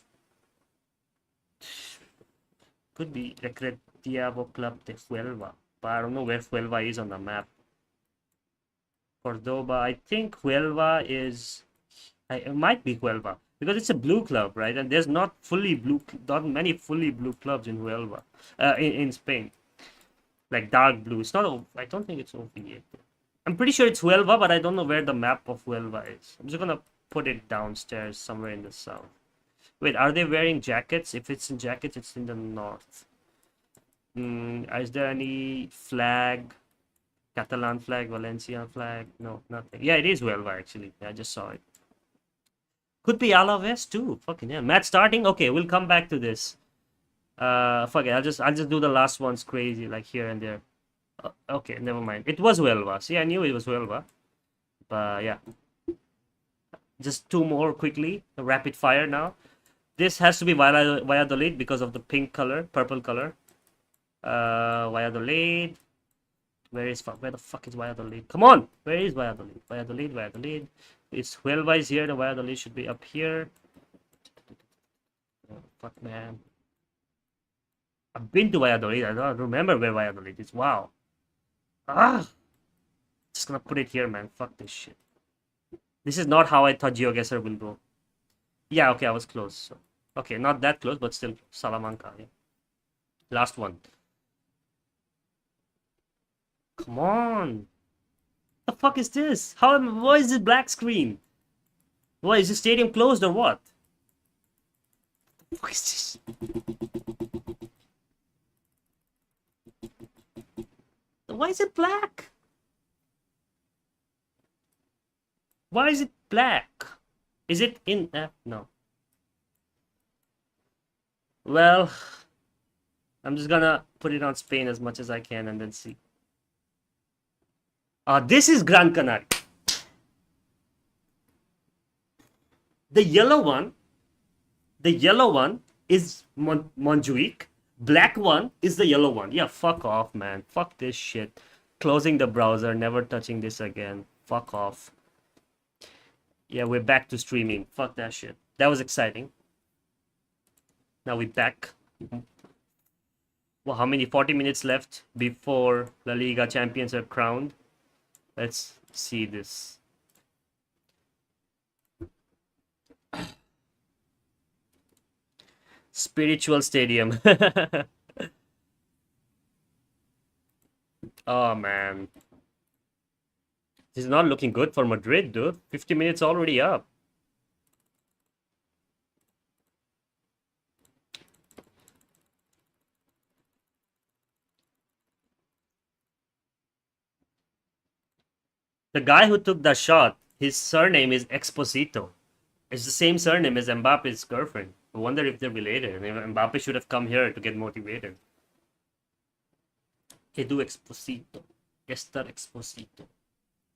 could be Recreativo Club de Huelva, but I don't know where Huelva is on the map. Cordoba, I think Huelva is. It might be Huelva because it's a blue club, right? And there's not many fully blue clubs in Huelva, in Spain, like dark blue. It's not. I don't think it's Oviedo. I'm pretty sure it's Huelva, but I don't know where the map of Huelva is. I'm just gonna put it downstairs somewhere in the south. Wait, are they wearing jackets? If it's in jackets, it's in the north. Is there any flag? Catalan flag, Valencian flag? No, nothing. Yeah, it is Huelva actually. I just saw it. Could be Alaves too. Fucking hell. Match starting? Okay, we'll come back to this. Fuck it. I'll just do the last ones crazy, like here and there. Okay, never mind. It was Huelva. See, I knew it was Huelva. But yeah. Just two more quickly. Rapid fire now. This has to be Valladolid because of the pink color, purple color. Valladolid. Where the fuck is Valladolid? Come on! Where is Valladolid? Valladolid. It's Huelva is here. The Valladolid should be up here. Oh, fuck, man. I've been to Valladolid. I don't remember where Valladolid is. Wow. Just gonna put it here, man. Fuck this shit. This is not how I thought GeoGuessr will go. Yeah, okay, I was close. So. Okay, not that close, but still Salamanca. Yeah. Last one. Come on. The fuck is this? Why is it black screen? Why is the stadium closed or what? What is this? Why is it black? Why is it black? Is it in no. Well, I'm just gonna put it on Spain as much as I can and then see. This is Gran Canaria. The yellow one is Montjuic. Black one is the yellow one. Yeah, fuck off, man. Fuck this shit. Closing the browser, never touching this again. Fuck off. Yeah, we're back to streaming. Fuck that shit. That was exciting. Now we're back. Well, how many? 40 minutes left before La Liga champions are crowned. Let's see this. Spiritual Stadium. Oh, man. This is not looking good for Madrid, dude. 50 minutes already up. The guy who took that shot, his surname is Exposito. It's the same surname as Mbappe's girlfriend. I wonder if they're related. Mbappe should have come here to get motivated. Edu Exposito. Esther Exposito.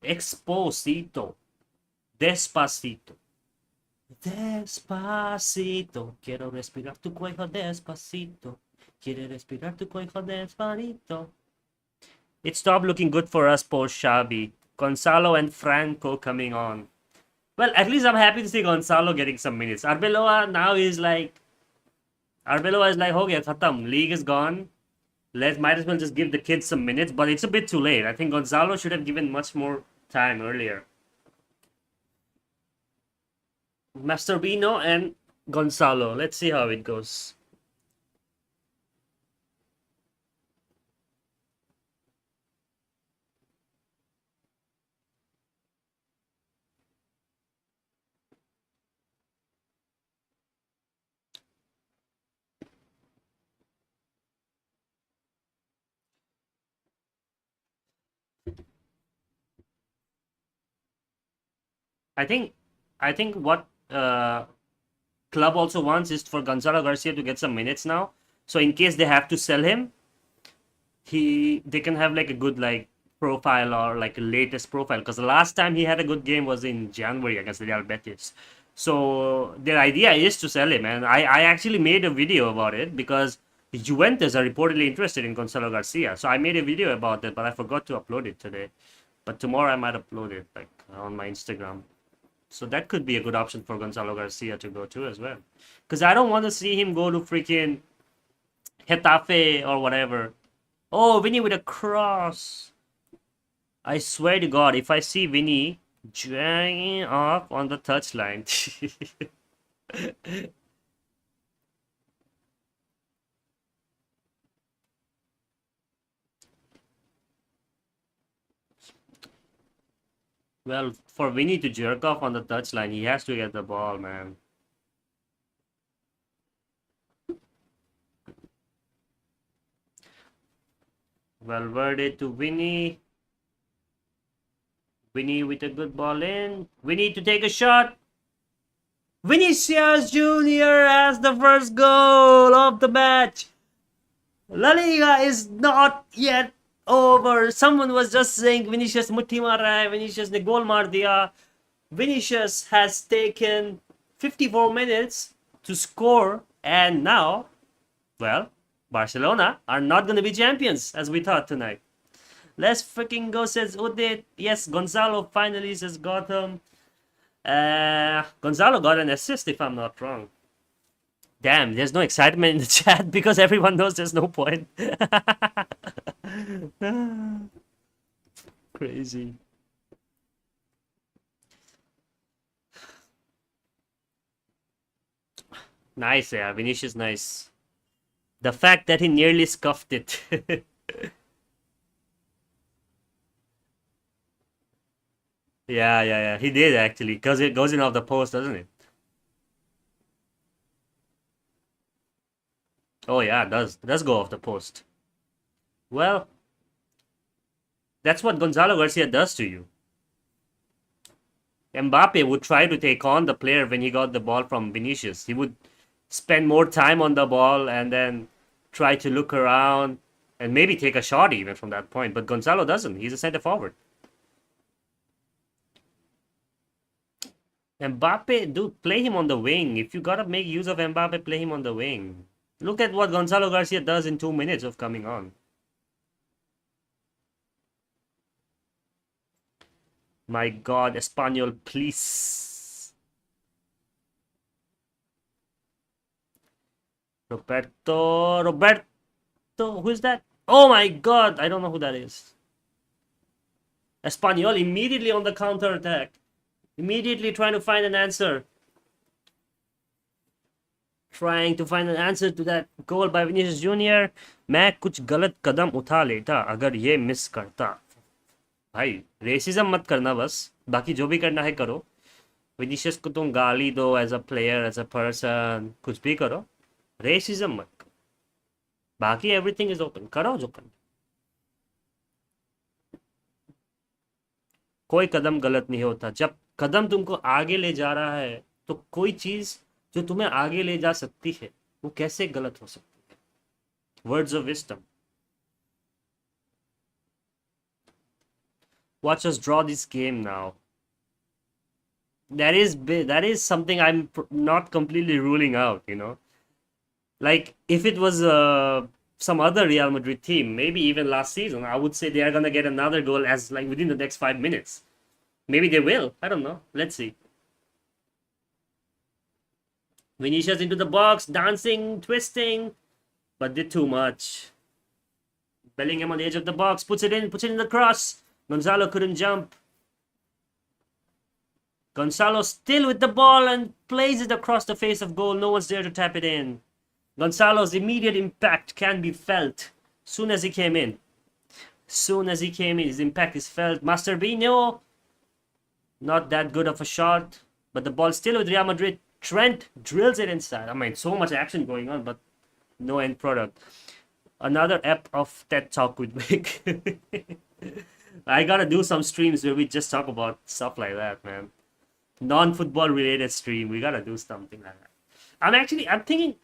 Exposito. Despacito. Despacito. Quiero respirar tu cuello despacito. Quiero respirar tu cuello despacito. It stopped looking good for us post Xavi. Gonzalo and Franco coming on. Well, at least I'm happy to see Gonzalo getting some minutes. Arbeloa is like, हो गया खत्म. League is gone. Might as well just give the kids some minutes, but it's a bit too late. I think Gonzalo should have given much more time earlier. Masturbino and Gonzalo. Let's see how it goes. I think what club also wants is for Gonzalo Garcia to get some minutes now. So in case they have to sell him, they can have like a good like profile or like a latest profile, because the last time he had a good game was in January against Real Betis. So their idea is to sell him, and I actually made a video about it because Juventus are reportedly interested in Gonzalo Garcia. So I made a video about that, but I forgot to upload it today. But tomorrow I might upload it like on my Instagram. So that could be a good option for Gonzalo Garcia to go to as well. Because I don't want to see him go to freaking Getafe or whatever. Oh, Vinny with a cross. I swear to God, if I see Vinny dragging off on the touchline. Well, for Vinny to jerk off on the touchline, he has to get the ball, man. Valverde to Vinny. Vinny with a good ball in. Vinny to take a shot. Vinicius Jr. has the first goal of the match. La Liga is not yet over. Someone was just saying Vinicius mutti maar raha hai, Vinicius ne goal maar diya. Vinicius has taken 54 minutes to score, and now, well, Barcelona are not going to be champions as we thought tonight. Let's freaking go, says Udit. Yes, Gonzalo finally says Gotham. Gonzalo got an assist if I'm not wrong. Damn, there's no excitement in the chat because everyone knows there's no point. Crazy. Nice, yeah. Vinicius, nice. The fact that he nearly scuffed it. Yeah. He did actually, because it goes in off the post, doesn't it? Oh yeah, it does go off the post. Well, that's what Gonzalo Garcia does to you. Mbappe would try to take on the player when he got the ball from Vinicius. He would spend more time on the ball and then try to look around and maybe take a shot even from that point. But Gonzalo doesn't. He's a center forward. Mbappe, dude, play him on the wing. If you gotta make use of Mbappe, play him on the wing. Look at what Gonzalo Garcia does in 2 minutes of coming on. My God, Espanyol, please. Roberto, who is that? Oh my God, I don't know who that is. Espanyol immediately on the counter attack. Immediately trying to find an answer. Trying to find an answer to that goal by Vinicius Jr. मैं कुछ गलत कदम उठा लेता अगर ये miss करता. भाई racism मत करना, बस बाकी जो भी करना है करो. विनिशियस को तुम गाली दो as a player, as a person, कुछ भी करो, रेसिज्म मत करो. बाकी एवरीथिंग इज ओपन, करो जो करना. कोई कदम गलत नहीं होता. जब कदम तुमको आगे ले जा रहा है तो कोई चीज जो तुम्हें आगे ले जा सकती है वो कैसे गलत हो सकती है. Words of wisdom. Watch us draw this game now. That is something I'm not completely ruling out, you know. Like if it was some other Real Madrid team, maybe even last season, I would say they are gonna get another goal as like within the next 5 minutes. Maybe they will. I don't know. Let's see. Vinicius into the box, dancing, twisting, but did too much. Bellingham on the edge of the box, puts it in the cross. Gonzalo couldn't jump. Gonzalo still with the ball and plays it across the face of goal. No one's there to tap it in. Gonzalo's immediate impact can be felt soon as he came in. His impact is felt. Masterbino, not that good of a shot, but the ball still with Real Madrid. Trent drills it inside. I mean, so much action going on, but no end product. Another ep of TED Talk with Vic. I gotta do some streams where we just talk about stuff like that, man. Non-football related stream. We gotta do something like that. I'm thinking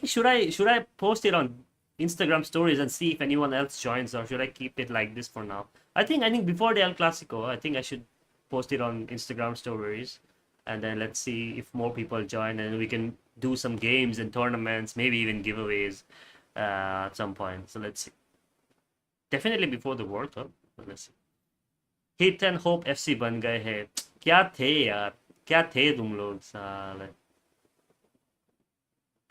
should I post it on Instagram stories and see if anyone else joins, or should I keep it like this for now? I think before the El Clasico, I think I should post it on Instagram stories, and then let's see if more people join, and we can do some games and tournaments, maybe even giveaways at some point. So let's see. Definitely before the World Cup. Let's see. Hit and hope FC बन गए हैं. क्या थे यार, क्या थे तुम लोग साले.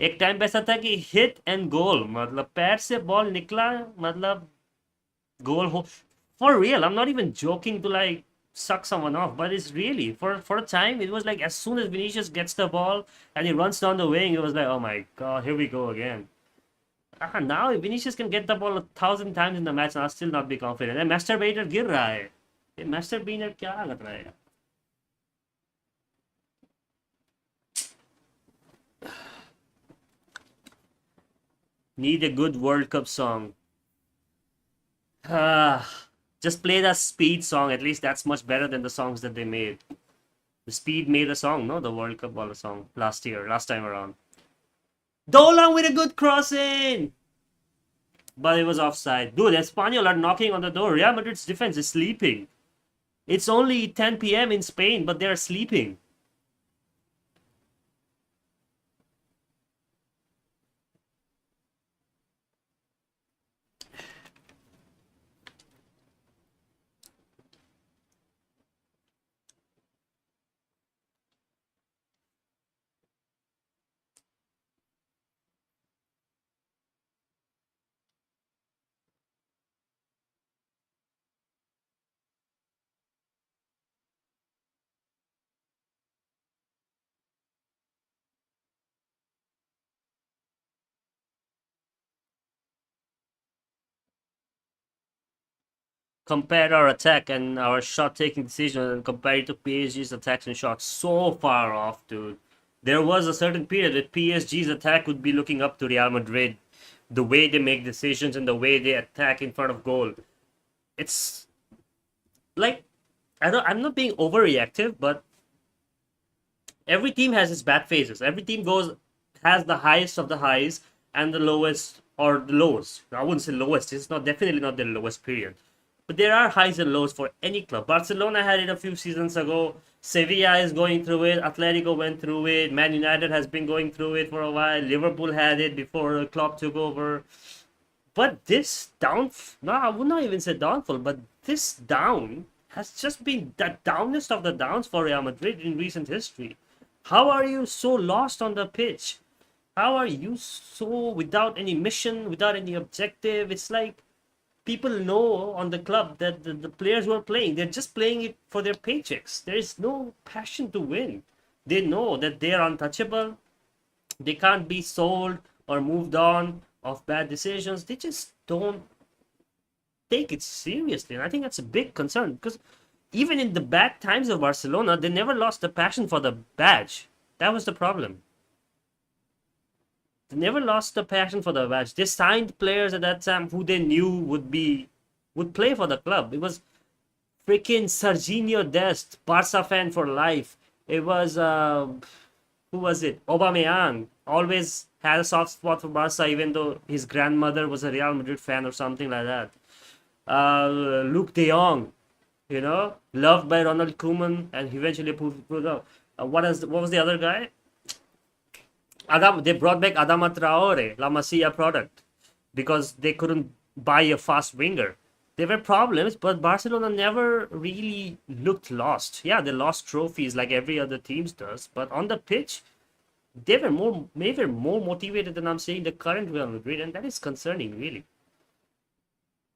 एक टाइम पे ऐसा था कि हिट एंड गोल, मतलब पैर से बॉल निकला मतलब गोल हो. For real, I'm not even joking to like suck someone off, but it's really for a time it was like as soon as Vinicius gets the ball and he runs down the wing, it was like, oh my god, here we go again. Now Vinicius can get the ball 1,000 times in the match and I'll still not be confident. And masturbator गिर रहा है. ये masturbator क्या कर रहा है? Need a good World Cup song. Just play that Speed song. At least that's much better than the songs that they made. The Speed made a song, no? The World Cup wala song last time around. Dolan with a good crossing! But it was offside. Dude, Espanyol are knocking on the door. Real Madrid's defense is sleeping. It's only 10 p.m. in Spain, but they're sleeping. Compare our attack and our shot-taking decision and compare it to PSG's attacks and shots. So far off, dude. There was a certain period that PSG's attack would be looking up to Real Madrid. The way they make decisions and the way they attack in front of goal. It's like, I'm not being overreactive, but every team has its bad phases. Every team has the highest of the highs and the lowest or the lows. I wouldn't say lowest. It's not definitely not the lowest period. But there are highs and lows for any club. Barcelona had it a few seasons ago. Sevilla is going through it. Atletico went through it. Man United has been going through it for a while. Liverpool had it before Klopp took over. But this I would not even say downfall, but this down has just been the downest of the downs for Real Madrid in recent history. How are you so lost on the pitch? How are you so without any mission, without any objective? It's like people know on the club that the players who are playing, they're just playing it for their paychecks. There is no passion to win. They know that they are untouchable. They can't be sold or moved on of bad decisions. They just don't take it seriously. And I think that's a big concern because even in the bad times of Barcelona, they never lost the passion for the badge. That was the problem. They never lost the passion for the badge. They signed players at that time who they knew would play for the club. It was freaking Serginho Dest, Barca fan for life. It was who was it? Aubameyang. Always had a soft spot for Barca, even though his grandmother was a Real Madrid fan or something like that. Luke De Jong, loved by Ronald Koeman, and eventually proved out. What was the other guy? They brought back Adama Traore, La Masia product, because they couldn't buy a fast winger. There were problems, but Barcelona never really looked lost. Yeah, they lost trophies like every other teams does, but on the pitch, maybe more motivated than I'm seeing the current Real Madrid, and that is concerning, really.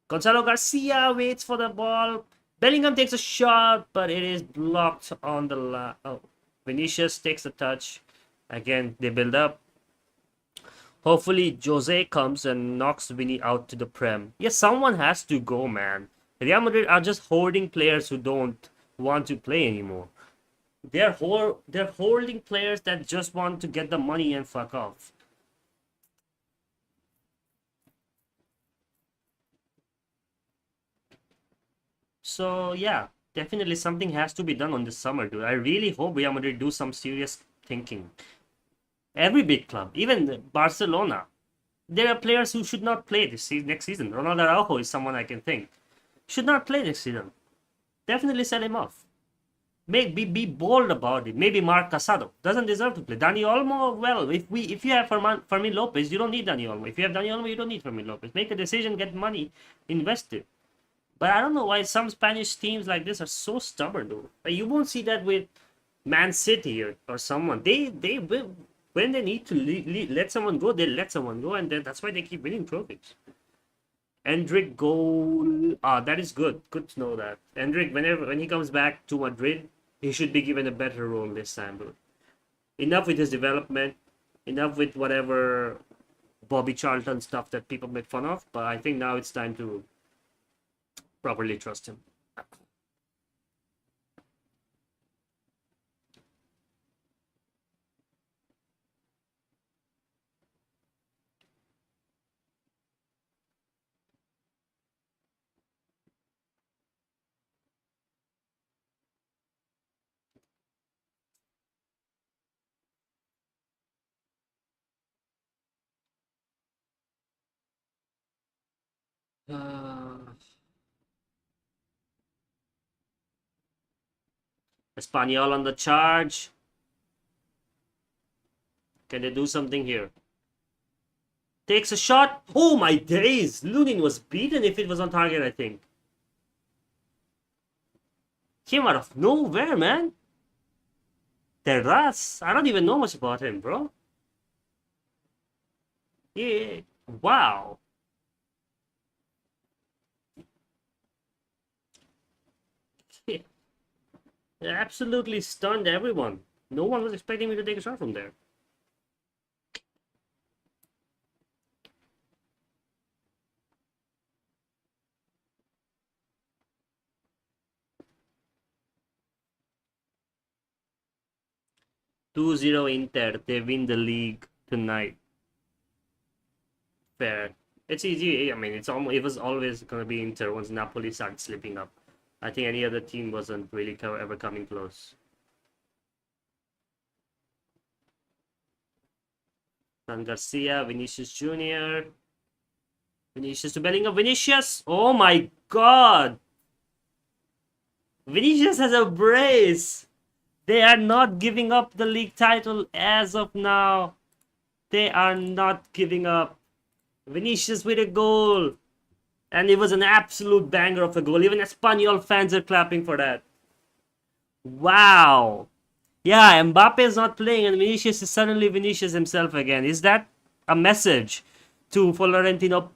Gonzalo Garcia waits for the ball. Bellingham takes a shot, but it is blocked on the oh, Vinicius takes a touch. Again, they build up. Hopefully, Jose comes and knocks Vinny out to the Prem. Yes, someone has to go, man. Real Madrid are just hoarding players who don't want to play anymore. They're holding players that just want to get the money and fuck off. So yeah, definitely something has to be done on this summer, dude. I really hope Real Madrid do some serious thinking. Every big club, even Barcelona, there are players who should not play next season. Ronaldo Araujo is someone I can think should not play next season. Definitely sell him off. Be bold about it. Maybe Marc Casado doesn't deserve to play. Dani Olmo, well, if you have Fermin Lopez, you don't need Dani Olmo. If you have Dani Olmo, you don't need Fermin Lopez. Make a decision, get money, invest it. But I don't know why some Spanish teams like this are so stubborn, though. Like, you won't see that with Man City or someone. They will, when they need to let someone go, they let someone go, and then that's why they keep winning trophies. Endrick goal. Ah, that is good. Good to know that. Endrick, when he comes back to Madrid, he should be given a better role this time, bro. Enough with his development. Enough with whatever Bobby Charlton stuff that people make fun of. But I think now it's time to properly trust him. Uh, Espanyol on the charge. Can they do something here? Takes a shot. Oh my days! Lunin was beaten if it was on target, I think. Came out of nowhere, man. Terras. I don't even know much about him, bro. Yeah. Wow. Yeah. Absolutely stunned everyone. No one was expecting me to take a shot from there. Two zero Inter. They win the league tonight. Fair. It's easy. I mean, it was always gonna be Inter once Napoli started slipping up. I think any other team wasn't really ever coming close. Fran Garcia, Vinicius Jr. Vinicius to Bellingham. Vinicius! Oh my god! Vinicius has a brace! They are not giving up the league title as of now. They are not giving up. Vinicius with a goal. And it was an absolute banger of a goal. Even Espanyol fans are clapping for that. Wow. Yeah, Mbappe is not playing and Vinicius is suddenly Vinicius himself again. Is that a message to Florentino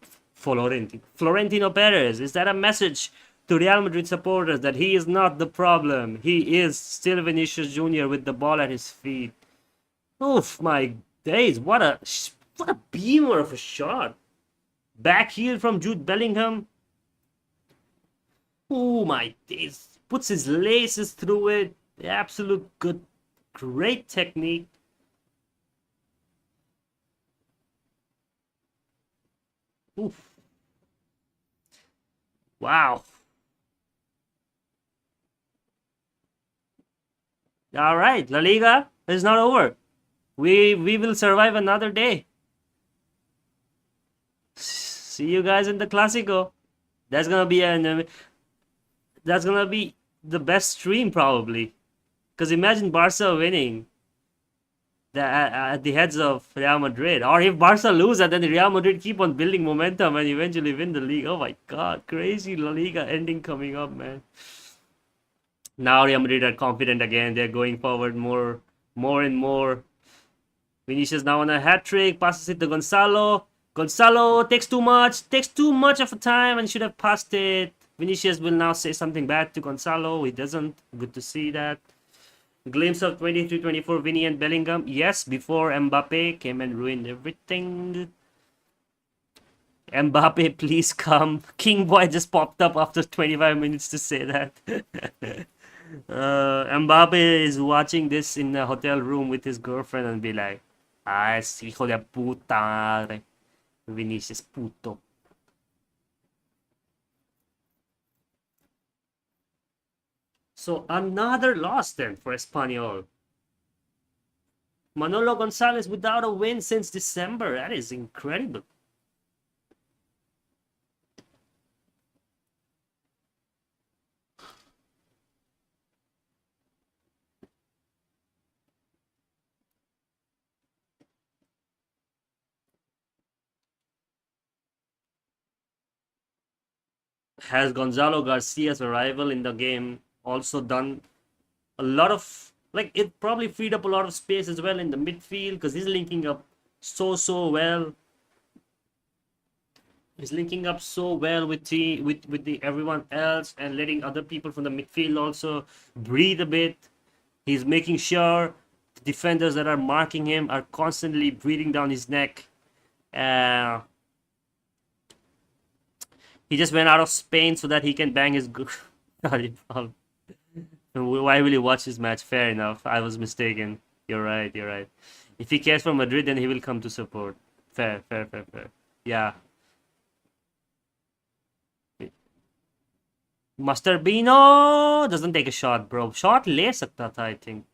Perez? Is that a message to Real Madrid supporters that he is not the problem? He is still Vinicius Jr. with the ball at his feet. Oof, my days. What a beamer of a shot. Back heel from Jude Bellingham. Oh my days. Puts his laces through it. Absolute good. Great technique. Oof. Wow. All right, La Liga is not over. We will survive another day. See you guys in the Clasico. That's gonna be that's gonna be the best stream probably. Cause imagine Barca winning. at the heads of Real Madrid. Or if Barca lose and then Real Madrid keep on building momentum and eventually win the league. Oh my god, crazy La Liga ending coming up, man. Now Real Madrid are confident again. They're going forward more and more. Vinicius now on a hat trick, passes it to Gonzalo. Gonzalo takes too much of a time and should have passed it. Vinicius will now say something bad to Gonzalo. He doesn't. Good to see that. Glimpse of 23-24 Vinny and Bellingham. Yes, before Mbappe came and ruined everything. Mbappe, please come. King Boy just popped up after 25 minutes to say that. Mbappe is watching this in a hotel room with his girlfriend and be like, "Ay, hijo de puta madre. Vinicius puto." So another loss then for Espanyol. Manolo Gonzalez without a win since December. That is incredible. Has Gonzalo Garcia's arrival in the game also done a lot of, like, it probably freed up a lot of space as well in the midfield because he's linking up so well. He's linking up so well with the everyone else and letting other people from the midfield also breathe a bit. He's making sure the defenders that are marking him are constantly breathing down his neck. He just went out of Spain so that he can bang his. Sorry, why will you watch this match? Fair enough. I was mistaken. You're right. You're right. If he cares for Madrid, then he will come to support. Fair. Yeah. Masterbino doesn't take a shot, bro. Shot ले सकता था, I think.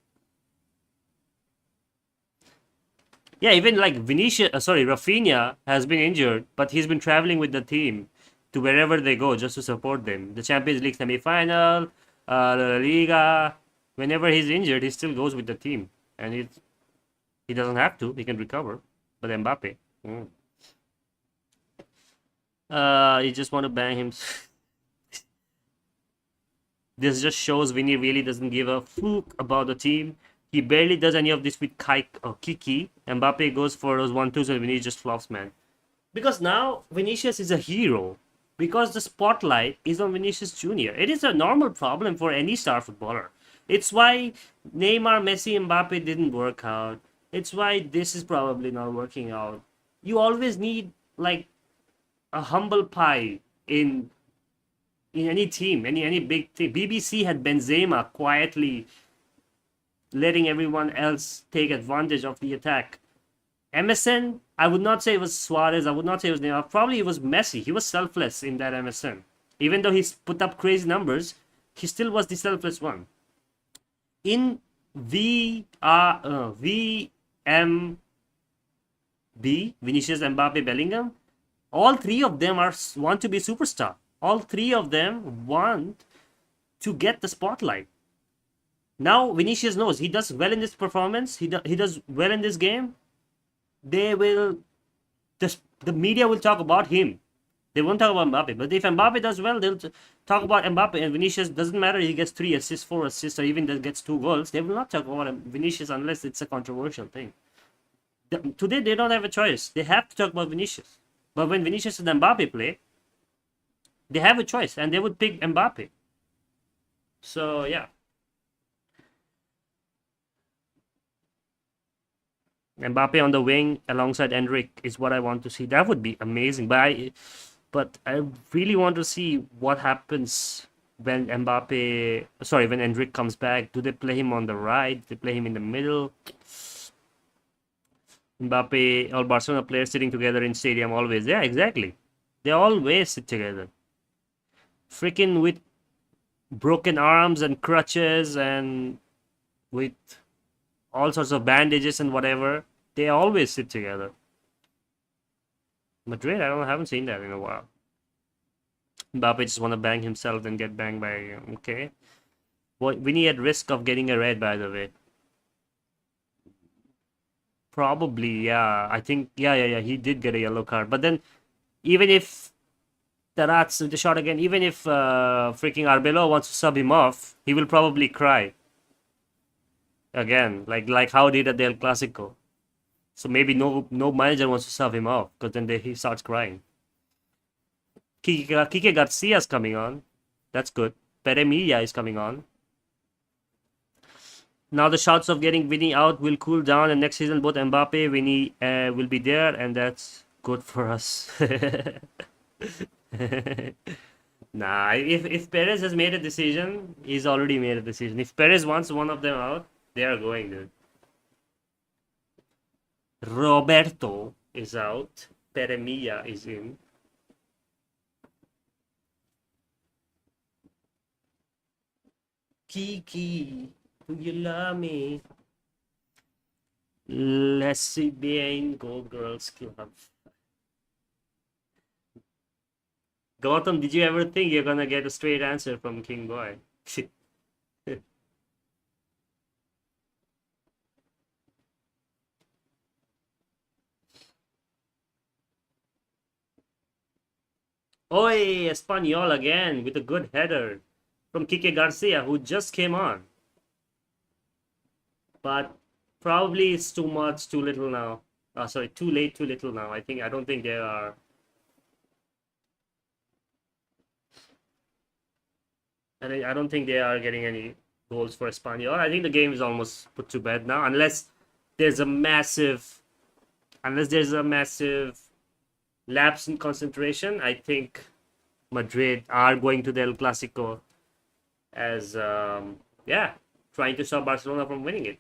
Yeah, even like Rafinha has been injured, but he's been traveling with the team to wherever they go just to support them. The Champions League semi-final, La Liga. Whenever he's injured, he still goes with the team, and he doesn't have to. He can recover. But Mbappe, you just want to bang him. This just shows Vinny really doesn't give a fuck about the team. He barely does any of this with Kiki. Mbappe goes for those 1-2s and Vinny just flops, man. Because now Vinicius is a hero. Because the spotlight is on Vinicius Jr. It is a normal problem for any star footballer. It's why Neymar, Messi, Mbappe didn't work out. It's why this is probably not working out. You always need like a humble pie in any team, any big team. BBC had Benzema quietly letting everyone else take advantage of the attack. MSN, I would not say it was Suarez. I would not say it was Neymar. Probably it was Messi. He was selfless in that MSN. Even though he's put up crazy numbers, he still was the selfless one. In VMB, Vinicius, Mbappe, Bellingham, all three of them want to be superstar. All three of them want to get the spotlight. Now Vinicius knows he does well in this performance. He does well in this game. They will, the media will talk about him. They won't talk about Mbappe. But if Mbappe does well, they'll talk about Mbappe. And Vinicius, doesn't matter he gets 3 assists, 4 assists, or even gets 2 goals. They will not talk about Vinicius unless it's a controversial thing. Today they don't have a choice. They have to talk about Vinicius. But when Vinicius and Mbappe play, they have a choice, and they would pick Mbappe. So yeah. Mbappe on the wing alongside Endrick is what I want to see. That would be amazing. But I really want to see what happens when when Endrick comes back. Do they play him on the right? Do they play him in the middle? Mbappe, all Barcelona players sitting together in stadium always. Yeah, exactly. They always sit together. Freaking with broken arms and crutches and with all sorts of bandages and whatever. They always sit together. Madrid, I haven't seen that in a while. Mbappe just want to bang himself and get banged by. Okay. Well, Vinny at risk of getting a red, by the way. Probably, yeah. I think, yeah. He did get a yellow card. But then, even if Tarat's with the shot again, even if freaking Arbeloa wants to sub him off, he will probably cry again, like how he did at the El Clasico. So maybe no manager wants to sub him off because then he starts crying. Kike Garcia's coming on. That's good. Peremilla is coming on. Now the shouts of getting Vinny out will cool down, and next season both Mbappe, Vinny will be there, and that's good for us. Nah, if Perez has made a decision, he's already made a decision. If Perez wants one of them out, they are going, dude. Roberto is out. Peremilla is in. Kiki, do you love me? Lesbian Go Girls Club. Gotham, did you ever think you're gonna get a straight answer from King Boy? Oi, Espanyol again with a good header from Kike Garcia, who just came on. But probably it's too much, too little now. Sorry, too late, too little now. I don't think they are. I don't think they are getting any goals for Espanyol. I think the game is almost put to bed now, there's a massive, unless there's a massive lapse in concentration. I think Madrid are going to the El Clasico as yeah, trying to stop Barcelona from winning it.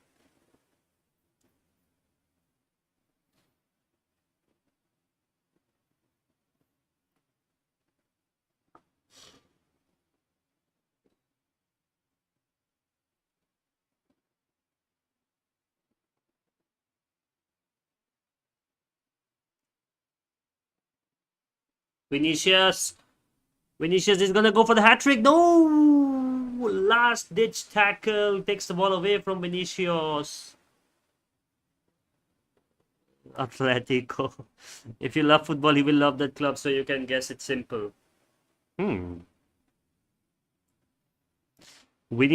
Vinicius. Vinicius is gonna go for the hat trick. No, last ditch tackle takes the ball away from Vinicius. Atletico. If you love football, you will love that club. So you can guess it's simple. Vinny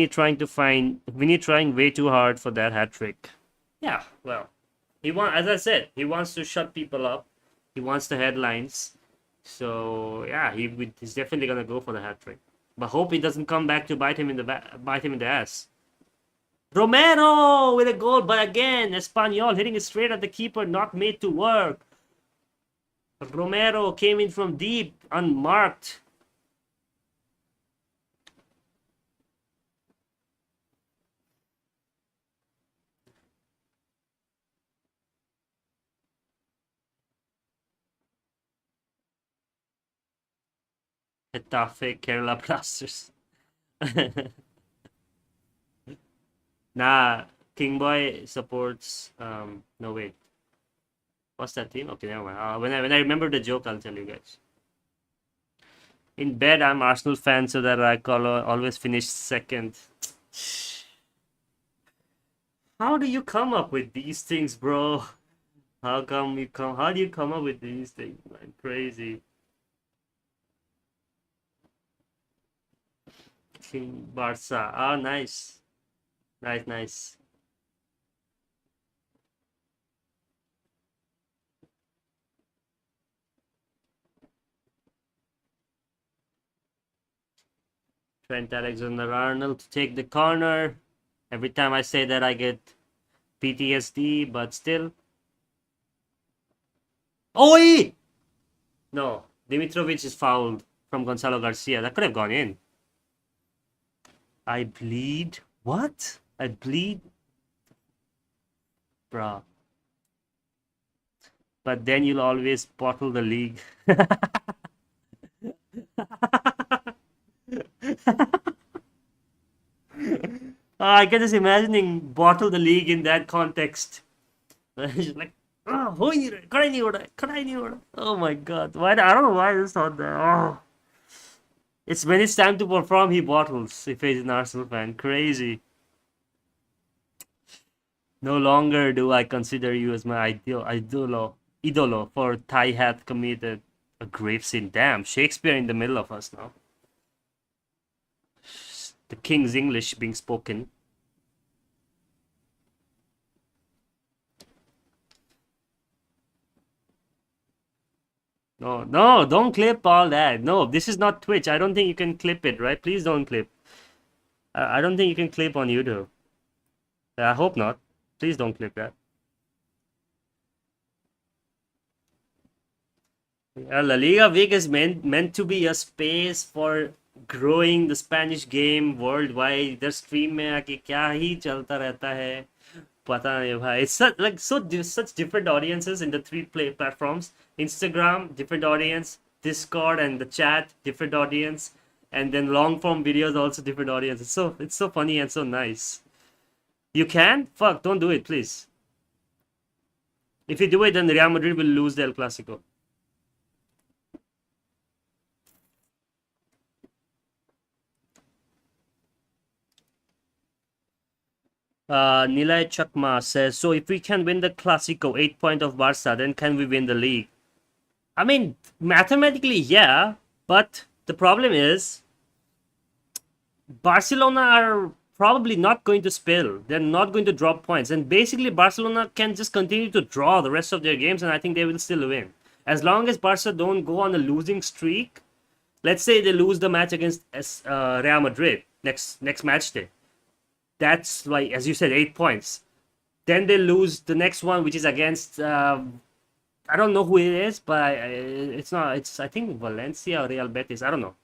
trying way too hard for that hat trick. Yeah, well, as I said, he wants to shut people up. He wants the headlines. So yeah, he's definitely gonna go for the hat trick. But hope it doesn't come back to bite him in the ass. Romero with a goal, but again, Espanyol hitting it straight at the keeper, not made to work. Romero came in from deep, unmarked. Getafe, Kerala Blasters. Nah, King Boy supports. No wait, what's that team? Okay, never mind. When I remember the joke, I'll tell you guys. In bed, I'm Arsenal fan, so that I always finish second. How do you come up with these things, bro? How do you come up with these things, man? Crazy. King Barca. Oh, nice. Nice. Trent Alexander-Arnold to take the corner. Every time I say that, I get PTSD, but still. Oi! No, Dimitrovic is fouled from Gonzalo Garcia. That could have gone in. I bleed. What? I bleed? Bruh. But then you'll always bottle the league. I can just imagining bottle the league in that context. Just like, oh my god. Why? I don't know why I just thought that. Oh. It's when it's time to perform, he bottles. If he's an Arsenal fan. Crazy. No longer do I consider you as my idolo, for Thai hath committed a grave sin. Damn, Shakespeare in the middle of us now. The king's English being spoken. No, no, don't clip all that. No, this is not Twitch. I don't think you can clip it, right? Please don't clip. I don't think you can clip on YouTube. I hope not. Please don't clip that. La Liga Week is meant to be a space for growing the Spanish game worldwide. The stream में आके क्या ही चलता रहता है पता नहीं भाई. It's such different audiences in the three play platforms. Instagram, different audience. Discord and the chat, different audience. And then long form videos, also different audience. It's so funny and so nice. You can? Fuck, don't do it, please. If you do it, then Real Madrid will lose the El Clasico. Nilay Chakma says, so if we can win the Clasico, 8 point of Barca, then can we win the league? I mean, mathematically, yeah, but the problem is Barcelona are probably not going to spill. They're not going to drop points. And basically, Barcelona can just continue to draw the rest of their games, and I think they will still win. As long as Barca don't go on a losing streak, let's say they lose the match against Real Madrid next match day. That's like, as you said, 8 points. Then they lose the next one, which is against I don't know who it is, but it's not. It's I think Valencia or Real Betis. I don't know.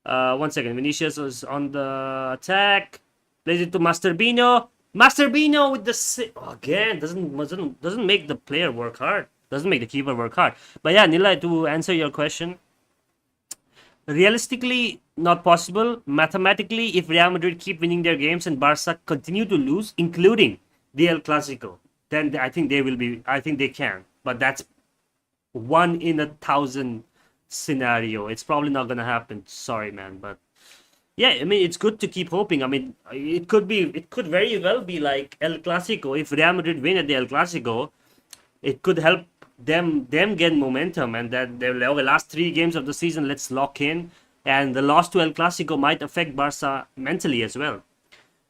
1 second. Vinicius was on the attack. Plays it to Masterbino. Masterbino with the again doesn't make the player work hard. Doesn't make the keeper work hard. But yeah, Nilay, to answer your question, realistically not possible. Mathematically, if Real Madrid keep winning their games and Barca continue to lose, including the El Clasico, then I think they will be. I think they can. But that's 1 in 1,000 scenario. It's probably not gonna happen. Sorry, man. But yeah, I mean, it's good to keep hoping. I mean, it could very well be like El Clasico. If Real Madrid win at the El Clasico, it could help them get momentum, and that the last 3 games of the season, let's lock in. And the loss to El Clasico might affect Barca mentally as well.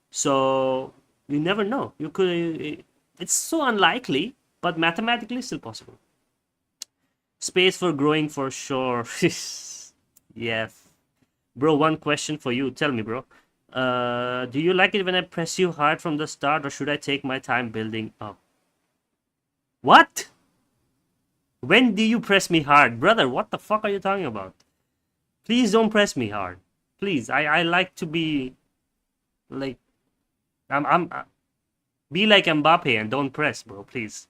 So you never know. You could. It's so unlikely, but mathematically still possible. Space for growing for sure. Yeah. Bro, one question for you. Tell me, bro. Do you like it when I press you hard from the start, or should I take my time building up? What? When do you press me hard? Brother, what the fuck are you talking about? Please don't press me hard. Please. I like to be like be like Mbappe and don't press, bro, please.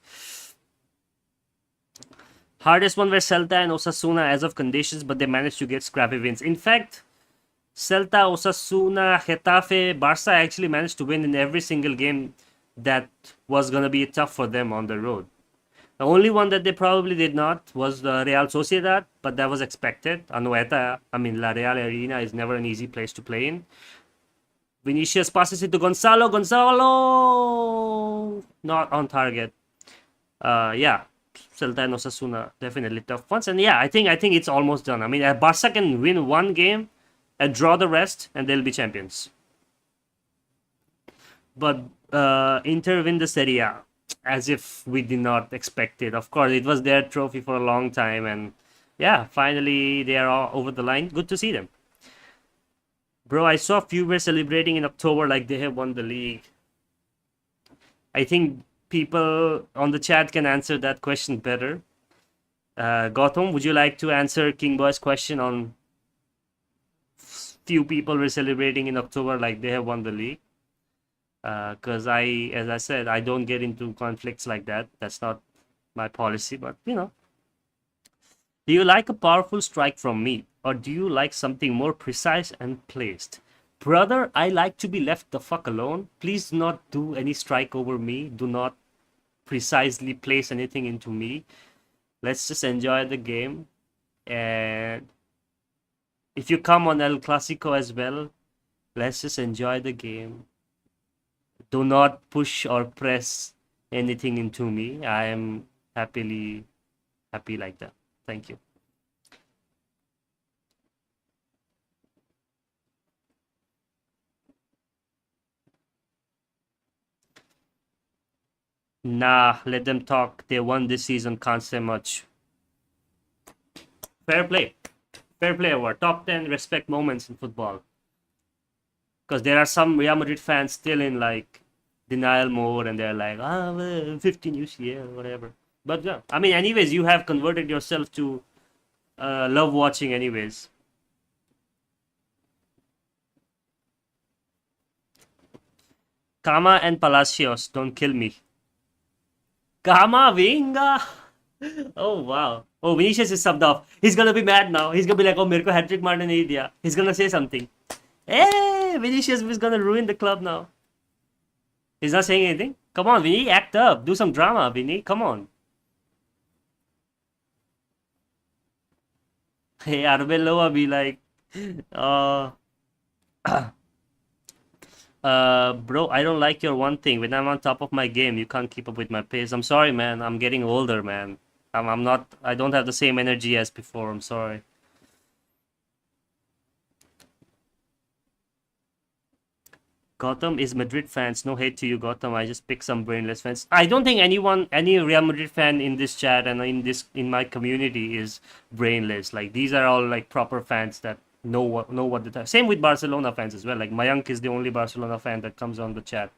Hardest one were Celta and Osasuna as of conditions, but they managed to get scrappy wins. In fact, Celta, Osasuna, Getafe, Barca actually managed to win in every single game that was going to be tough for them on the road. The only one that they probably did not was the Real Sociedad, but that was expected. Anoeta, I mean, La Real Arena is never an easy place to play in. Vinicius passes it to Gonzalo. Gonzalo! Not on target. Yeah. Celta and Osasuna, definitely tough ones. And yeah, I think it's almost done. I mean, Barca can win 1 game and draw the rest, and they'll be champions. But Inter win the Serie A, as if we did not expect it. Of course, it was their trophy for a long time, and yeah, finally they are all over the line. Good to see them. Bro, I saw few were celebrating in October like they have won the league. I think people on the chat can answer that question better. Gautam, would you like to answer King Boy's question on few people were celebrating in October like they have won the league? Because as I said, I don't get into conflicts like that. That's not my policy, but you know. Do you like a powerful strike from me, or do you like something more precise and placed? Brother, I like to be left the fuck alone. Please do not do any strike over me. Do not precisely place anything into me. Let's just enjoy the game. And if you come on El Clasico as well, let's just enjoy the game. Do not push or press anything into me. I am happy like that. Thank you. Nah, let them talk. They won this season. Can't say much. Fair play. Fair play award. Top 10 respect moments in football. Because there are some Real Madrid fans still in like denial mode and they're like, 15 UCL, whatever. But yeah, I mean, anyways, you have converted yourself to love watching, anyways. Kama and Palacios, don't kill me. Kama Vinga! Oh wow. Oh, Vinicius is subbed off. He's gonna be mad now. He's gonna be like, oh, मेरे को hat-trick मारने नहीं दिया. He's gonna say something. Hey, Vinicius is gonna ruin the club now. He's not saying anything. Come on, Vinny, act up. Do some drama, Vinny. Come on. Hey, Arbeloa be like, uh, bro, I don't like your one thing. When I'm on top of my game, you can't keep up with my pace. I'm sorry, man. I'm getting older, man. I'm not, I don't have the same energy as before. I'm sorry. Gotham is Madrid fans. No hate to you, Gotham. I just pick some brainless fans. I don't think any Real Madrid fan in this chat and in my community is brainless. Like these are all like proper fans that know what the time. Same with Barcelona fans as well. Like Mayank is the only Barcelona fan that comes on the chat.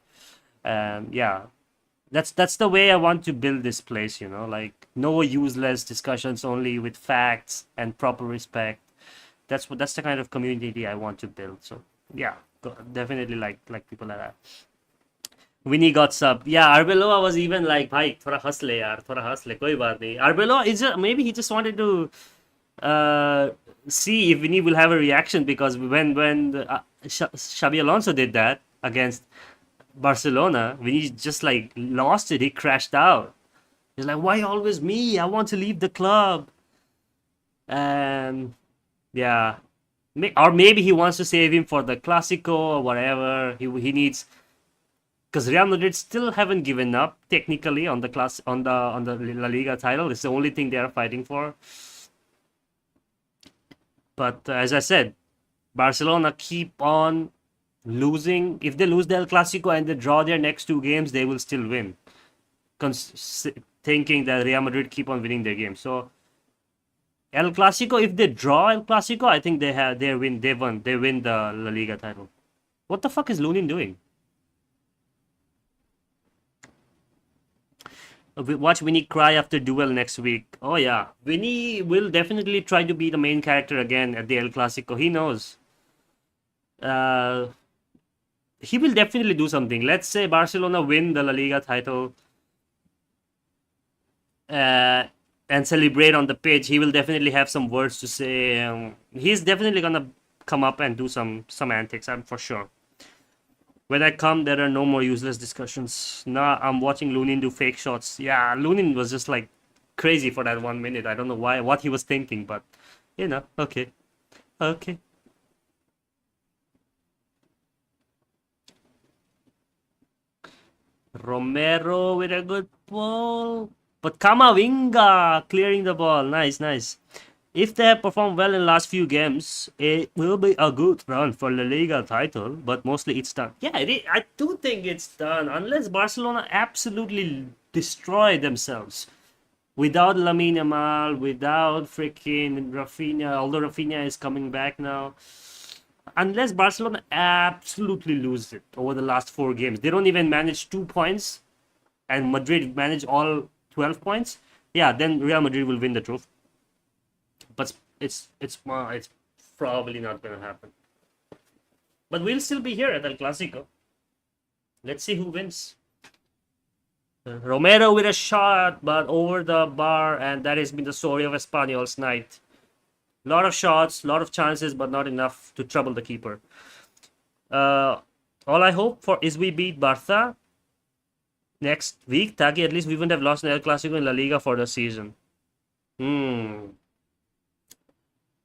Yeah, that's the way I want to build this place. Like no useless discussions, only with facts and proper respect. That's the kind of community I want to build. So yeah, definitely like people like that. Winnie got sub. Yeah, Arbeloa was even like, भाई थोड़ा हंस ले यार, थोड़ा हंस ले, कोई बात नहीं. Arbeloa is maybe he just wanted to see if Vinny will have a reaction, because when Xabi Alonso did that against Barcelona, Vinny just like lost it. He crashed out. He's like, why always me? I want to leave the club. And yeah, or maybe he wants to save him for the Clasico or whatever. He needs, because Real Madrid still haven't given up technically on the La Liga title. It's the only thing they are fighting for. But as I said, Barcelona keep on losing. If they lose the El Clasico and they draw their next two games, they will still win. Thinking that Real Madrid keep on winning their games. So El Clasico, if they draw El Clasico, I think they win the La Liga title. What the fuck is Lunin doing? Watch Winnie cry after duel next week. Oh yeah, Winnie will definitely try to be the main character again at the El Clasico. He knows. He will definitely do something. Let's say Barcelona win the La Liga title and celebrate on the pitch. He will definitely have some words to say. He's definitely gonna come up and do some antics, I'm for sure. When I come, there are no more useless discussions. Nah, I'm watching Lunin do fake shots. Yeah, Lunin was just like crazy for that 1 minute. I don't know what he was thinking, but okay. Okay. Romero with a good ball. But Kamavinga clearing the ball. Nice, nice. If they have performed well in last few games, it will be a good run for La Liga title, but mostly it's done. Yeah, I do think it's done, unless Barcelona absolutely destroy themselves. Without Lamine Yamal, without freaking Rafinha, although Rafinha is coming back now. Unless Barcelona absolutely lose it over the last 4 games. They don't even manage 2 points, and Madrid manage all 12 points. Yeah, then Real Madrid will win the trophy. But it's probably not going to happen. But we'll still be here at El Clasico. Let's see who wins. Romero with a shot, but over the bar, and that has been the story of Espanyol's night. A lot of shots, a lot of chances, but not enough to trouble the keeper. All I hope for is we beat Barca next week. Taki, at least we wouldn't have lost in El Clasico in La Liga for the season.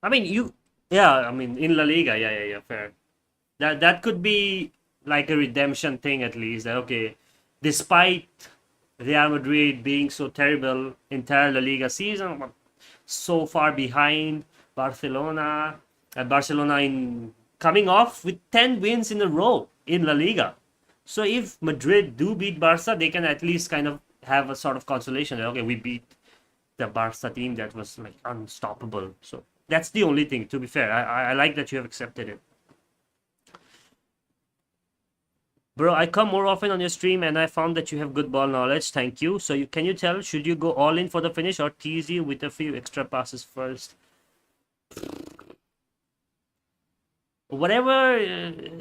I mean, in La Liga, yeah, fair. That could be like a redemption thing at least. That, okay, despite Real Madrid being so terrible entire La Liga season, but so far behind Barcelona, and Barcelona in coming off with 10 wins in a row in La Liga. So if Madrid do beat Barca, they can at least kind of have a sort of consolation that, okay, we beat the Barca team that was like unstoppable. So that's the only thing. To be fair, I like that you have accepted it. Bro, I come more often on your stream and I found that you have good ball knowledge. Thank you. So can you tell, should you go all in for the finish or tease you with a few extra passes first? Whatever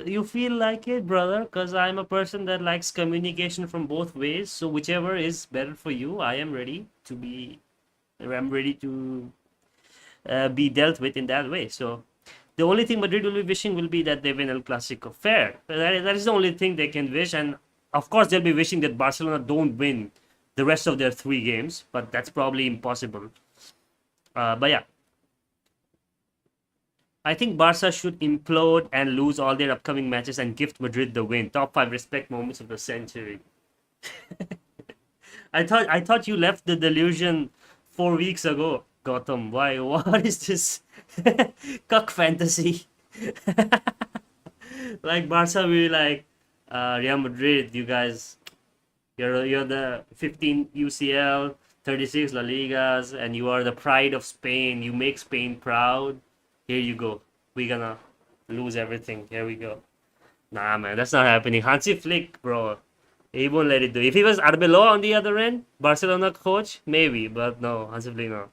you feel like it, brother, because I'm a person that likes communication from both ways. So whichever is better for you, I'm ready to be dealt with in that way. So the only thing Madrid will be wishing will be that they win El Clasico. Fair. That is the only thing they can wish. And of course, they'll be wishing that Barcelona don't win the rest of their 3 games. But that's probably impossible. But yeah. I think Barca should implode and lose all their upcoming matches and gift Madrid the win. Top 5 respect moments of the century. I thought you left the delusion 4 weeks ago, Gotham. Why? What is this cuck fantasy? Like Barca will be like Real Madrid. You guys, you're the 15 UCL, 36 La Ligas, and you are the pride of Spain. You make Spain proud. Here you go. We're gonna lose everything. Here we go. Nah, man, that's not happening. Hansi Flick, bro, he won't let it do. If he was Arbeloa on the other end, Barcelona coach, maybe, but no, Hansi Flick, no.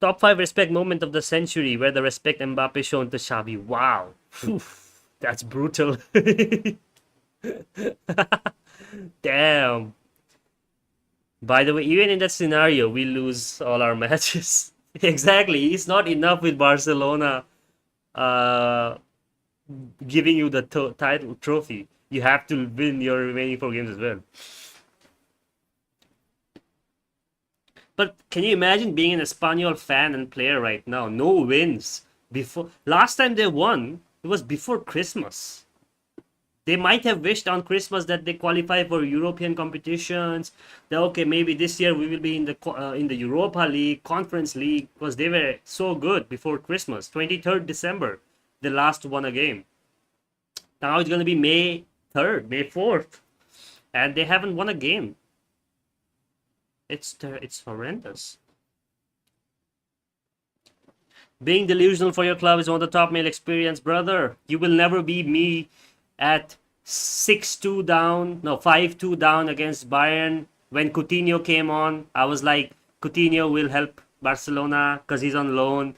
Top 5 respect moment of the century, where the respect Mbappe shown to Xavi. Wow, that's brutal. Damn. By the way, even in that scenario, we lose all our matches. Exactly. It's not enough with Barcelona uh, giving you the title trophy. You have to win your remaining 4 games as well. But can you imagine being an Espanyol fan and player right now? No wins. Before last time they won, it was before Christmas. They might have wished on Christmas that they qualify for European competitions. That okay, maybe this year we will be in the Europa League, Conference League, because they were so good before Christmas. 23rd December, the last won a game. Now it's gonna be May 3rd, May 4th, and they haven't won a game. It's horrendous. Being delusional for your club is one of the top male experience, brother. You will never be me at 6-2 down, no 5-2 down against Bayern. When Coutinho came on, I was like, Coutinho will help Barcelona because he's on loan.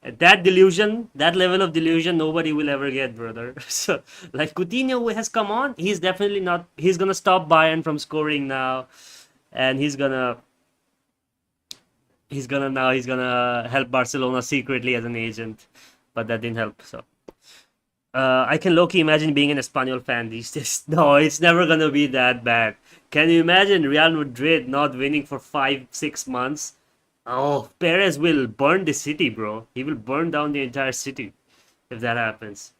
That delusion, that level of delusion, nobody will ever get, brother. So, like Coutinho has come on, he's definitely not. He's gonna stop Bayern from scoring now, and he's gonna help Barcelona secretly as an agent, but that didn't help. So. I can low-key imagine being an Espanyol fan these days. No, it's never gonna be that bad. Can you imagine Real Madrid not winning for 5-6 months? Oh, Perez will burn the city, bro. He will burn down the entire city if that happens.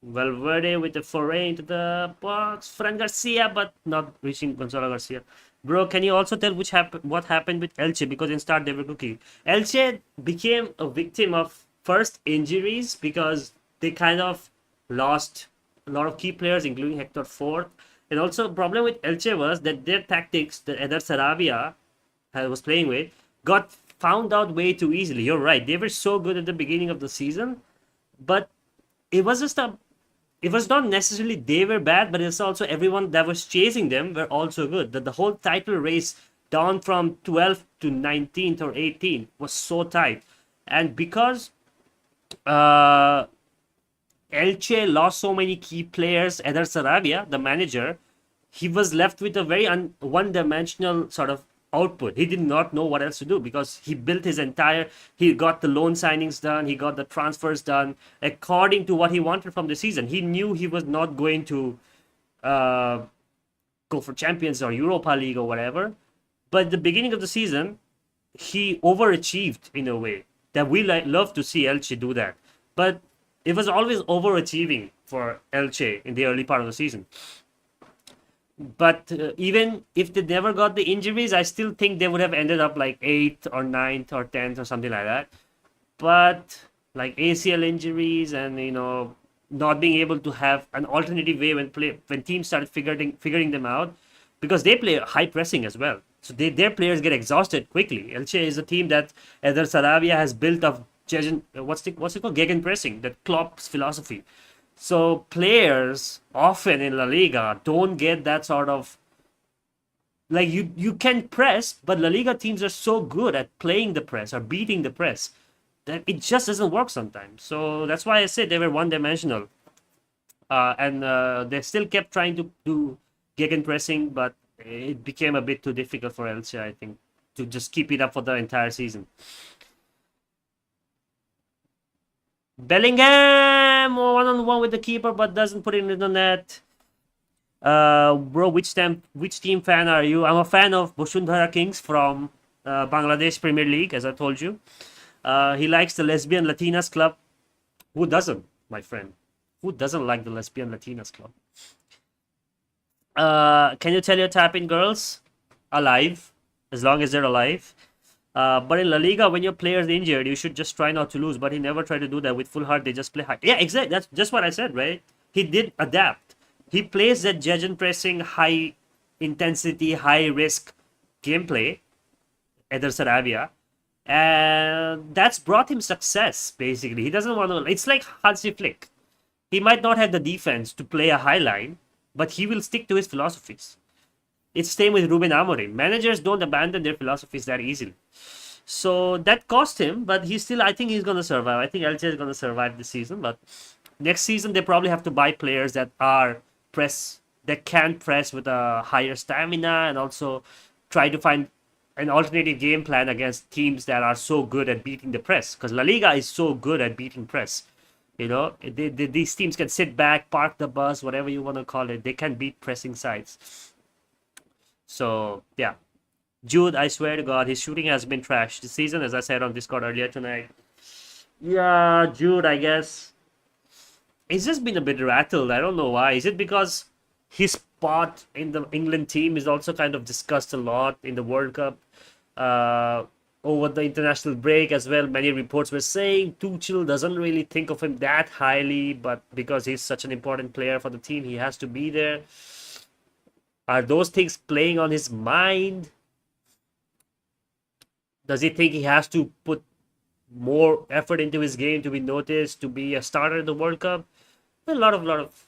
Valverde with the foray into the box. Fran Garcia, but not reaching Gonzalo Garcia. Bro, can you also tell what happened with Elche? Because in start they were cooking. Elche became a victim of first injuries because they kind of lost a lot of key players, including Hector Ford. And also, the problem with Elche was that their tactics that Eder Sarabia was playing with got found out way too easily. You're right. They were so good at the beginning of the season, but it was not necessarily they were bad, but it's also everyone that was chasing them were also good. The whole title race down from 12th to 19th or 18th was so tight. And because Elche lost so many key players, Eder Sarabia, the manager, he was left with a very one-dimensional sort of output. He did not know what else to do because he got the loan signings done, he got the transfers done according to what he wanted from the season. He knew he was not going to go for Champions or Europa League or whatever. But at the beginning of the season, he overachieved in a way that we love to see Elche do that. But it was always overachieving for Elche in the early part of the season. But even if they never got the injuries, I still think they would have ended up like 8th or 9th or 10th or something like that. But like ACL injuries and not being able to have an alternative way when teams started figuring them out, because they play high pressing as well. So their players get exhausted quickly. Elche is a team that Eder Sarabia has built up. What's it called? Gegen pressing, that Klopp's philosophy. So players often in La Liga don't get that sort of, like, you can press, but La Liga teams are so good at playing the press or beating the press that it just doesn't work sometimes. So that's why I said they were one-dimensional, and they still kept trying to do gegen pressing, but it became a bit too difficult for Elche, I think, to just keep it up for the entire season. Bellingham one-on-one with the keeper, but doesn't put it in the net. Bro, which team fan are you? I'm a fan of Bosundhara Kings from Bangladesh Premier League, as I told you. He likes the Lesbian Latinas Club. Who doesn't, my friend? Who doesn't like the Lesbian Latinas Club? Can you tell your tapping girls alive, as long as they're alive? But in La Liga, when your player's injured, you should just try not to lose. But he never tried to do that. With full heart, they just play high. Yeah, exactly. That's just what I said, right? He did adapt. He plays that gegen pressing, high intensity, high risk gameplay, Eder Sarabia, and that's brought him success. Basically, he doesn't want to. It's like Hansi Flick. He might not have the defense to play a high line, but he will stick to his philosophies. It's same with Ruben Amorim. Managers don't abandon their philosophies that easily. So that cost him, but I think he's going to survive. I think Elche is going to survive this season, but next season they probably have to buy players that can press with a higher stamina, and also try to find an alternative game plan against teams that are so good at beating the press, because La Liga is so good at beating press. These teams can sit back, park the bus, whatever you want to call it. They can beat pressing sides. So, yeah. Jude, I swear to God, his shooting has been trash this season, as I said on Discord earlier tonight. Yeah, Jude, I guess. He's just been a bit rattled. I don't know why. Is it because his spot in the England team is also kind of discussed a lot in the World Cup? Over the international break as well, many reports were saying Tuchel doesn't really think of him that highly, but because he's such an important player for the team, he has to be there. Are those things playing on his mind? Does he think he has to put more effort into his game to be noticed, to be a starter in the World Cup? A lot of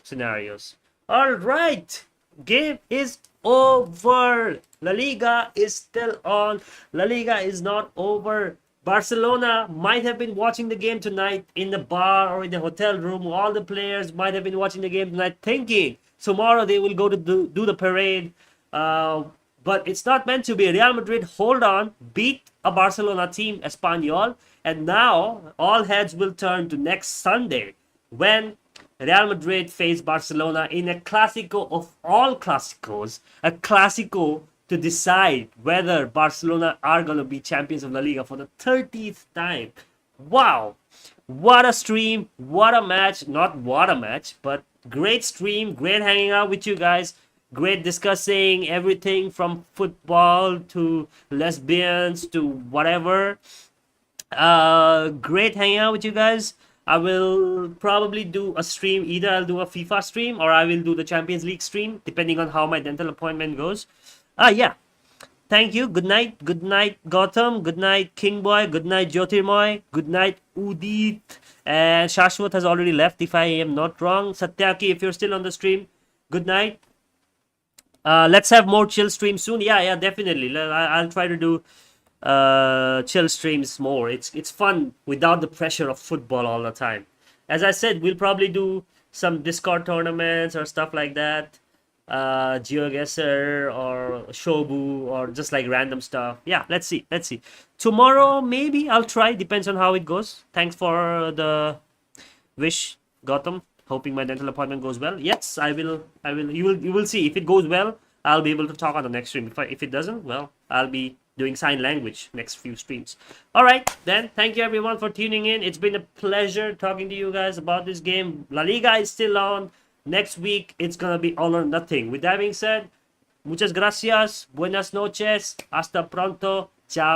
scenarios. All right, game is over. La Liga is still on. La Liga is not over. Barcelona might have been watching the game tonight in the bar or in the hotel room. All the players might have been watching the game tonight thinking tomorrow they will go to do the parade. But it's not meant to be. Real Madrid, hold on, beat a Barcelona team, Espanyol. And now all heads will turn to next Sunday when Real Madrid face Barcelona in a Clasico of all Clasicos. A Clasico to decide whether Barcelona are going to be champions of La Liga for the 30th time. Wow. What a stream. What a match. Not what a match, but great stream. Great hanging out with you guys. Great discussing everything from football to lesbians to whatever. Great hanging out with you guys. I will probably do a stream. Either I'll do a FIFA stream or I will do the Champions League stream, depending on how my dental appointment goes. Yeah. Thank you. Good night. Good night, Gotham. Good night, King Boy. Good night, Jyotirmoy. Good night, Udit. And Shashwat has already left, if I am not wrong. Satyaki, if you're still on the stream, good night. Let's have more chill streams soon. Yeah, definitely. I'll try to do chill streams more. It's fun without the pressure of football all the time. As I said, we'll probably do some Discord tournaments or stuff like that. GeoGuessr or Shobu or just like random stuff. Yeah, let's see. Tomorrow maybe I'll try. Depends on how it goes. Thanks for the wish, Gotham. Hoping my dental appointment goes well. Yes, I will. You will see. If it goes well, I'll be able to talk on the next stream. If it doesn't, well, I'll be doing sign language next few streams. All right, then. Thank you everyone for tuning in. It's been a pleasure talking to you guys about this game. La Liga is still on. Next week, it's gonna be all or nothing. With that being said, muchas gracias. Buenas noches. Hasta pronto. Ciao.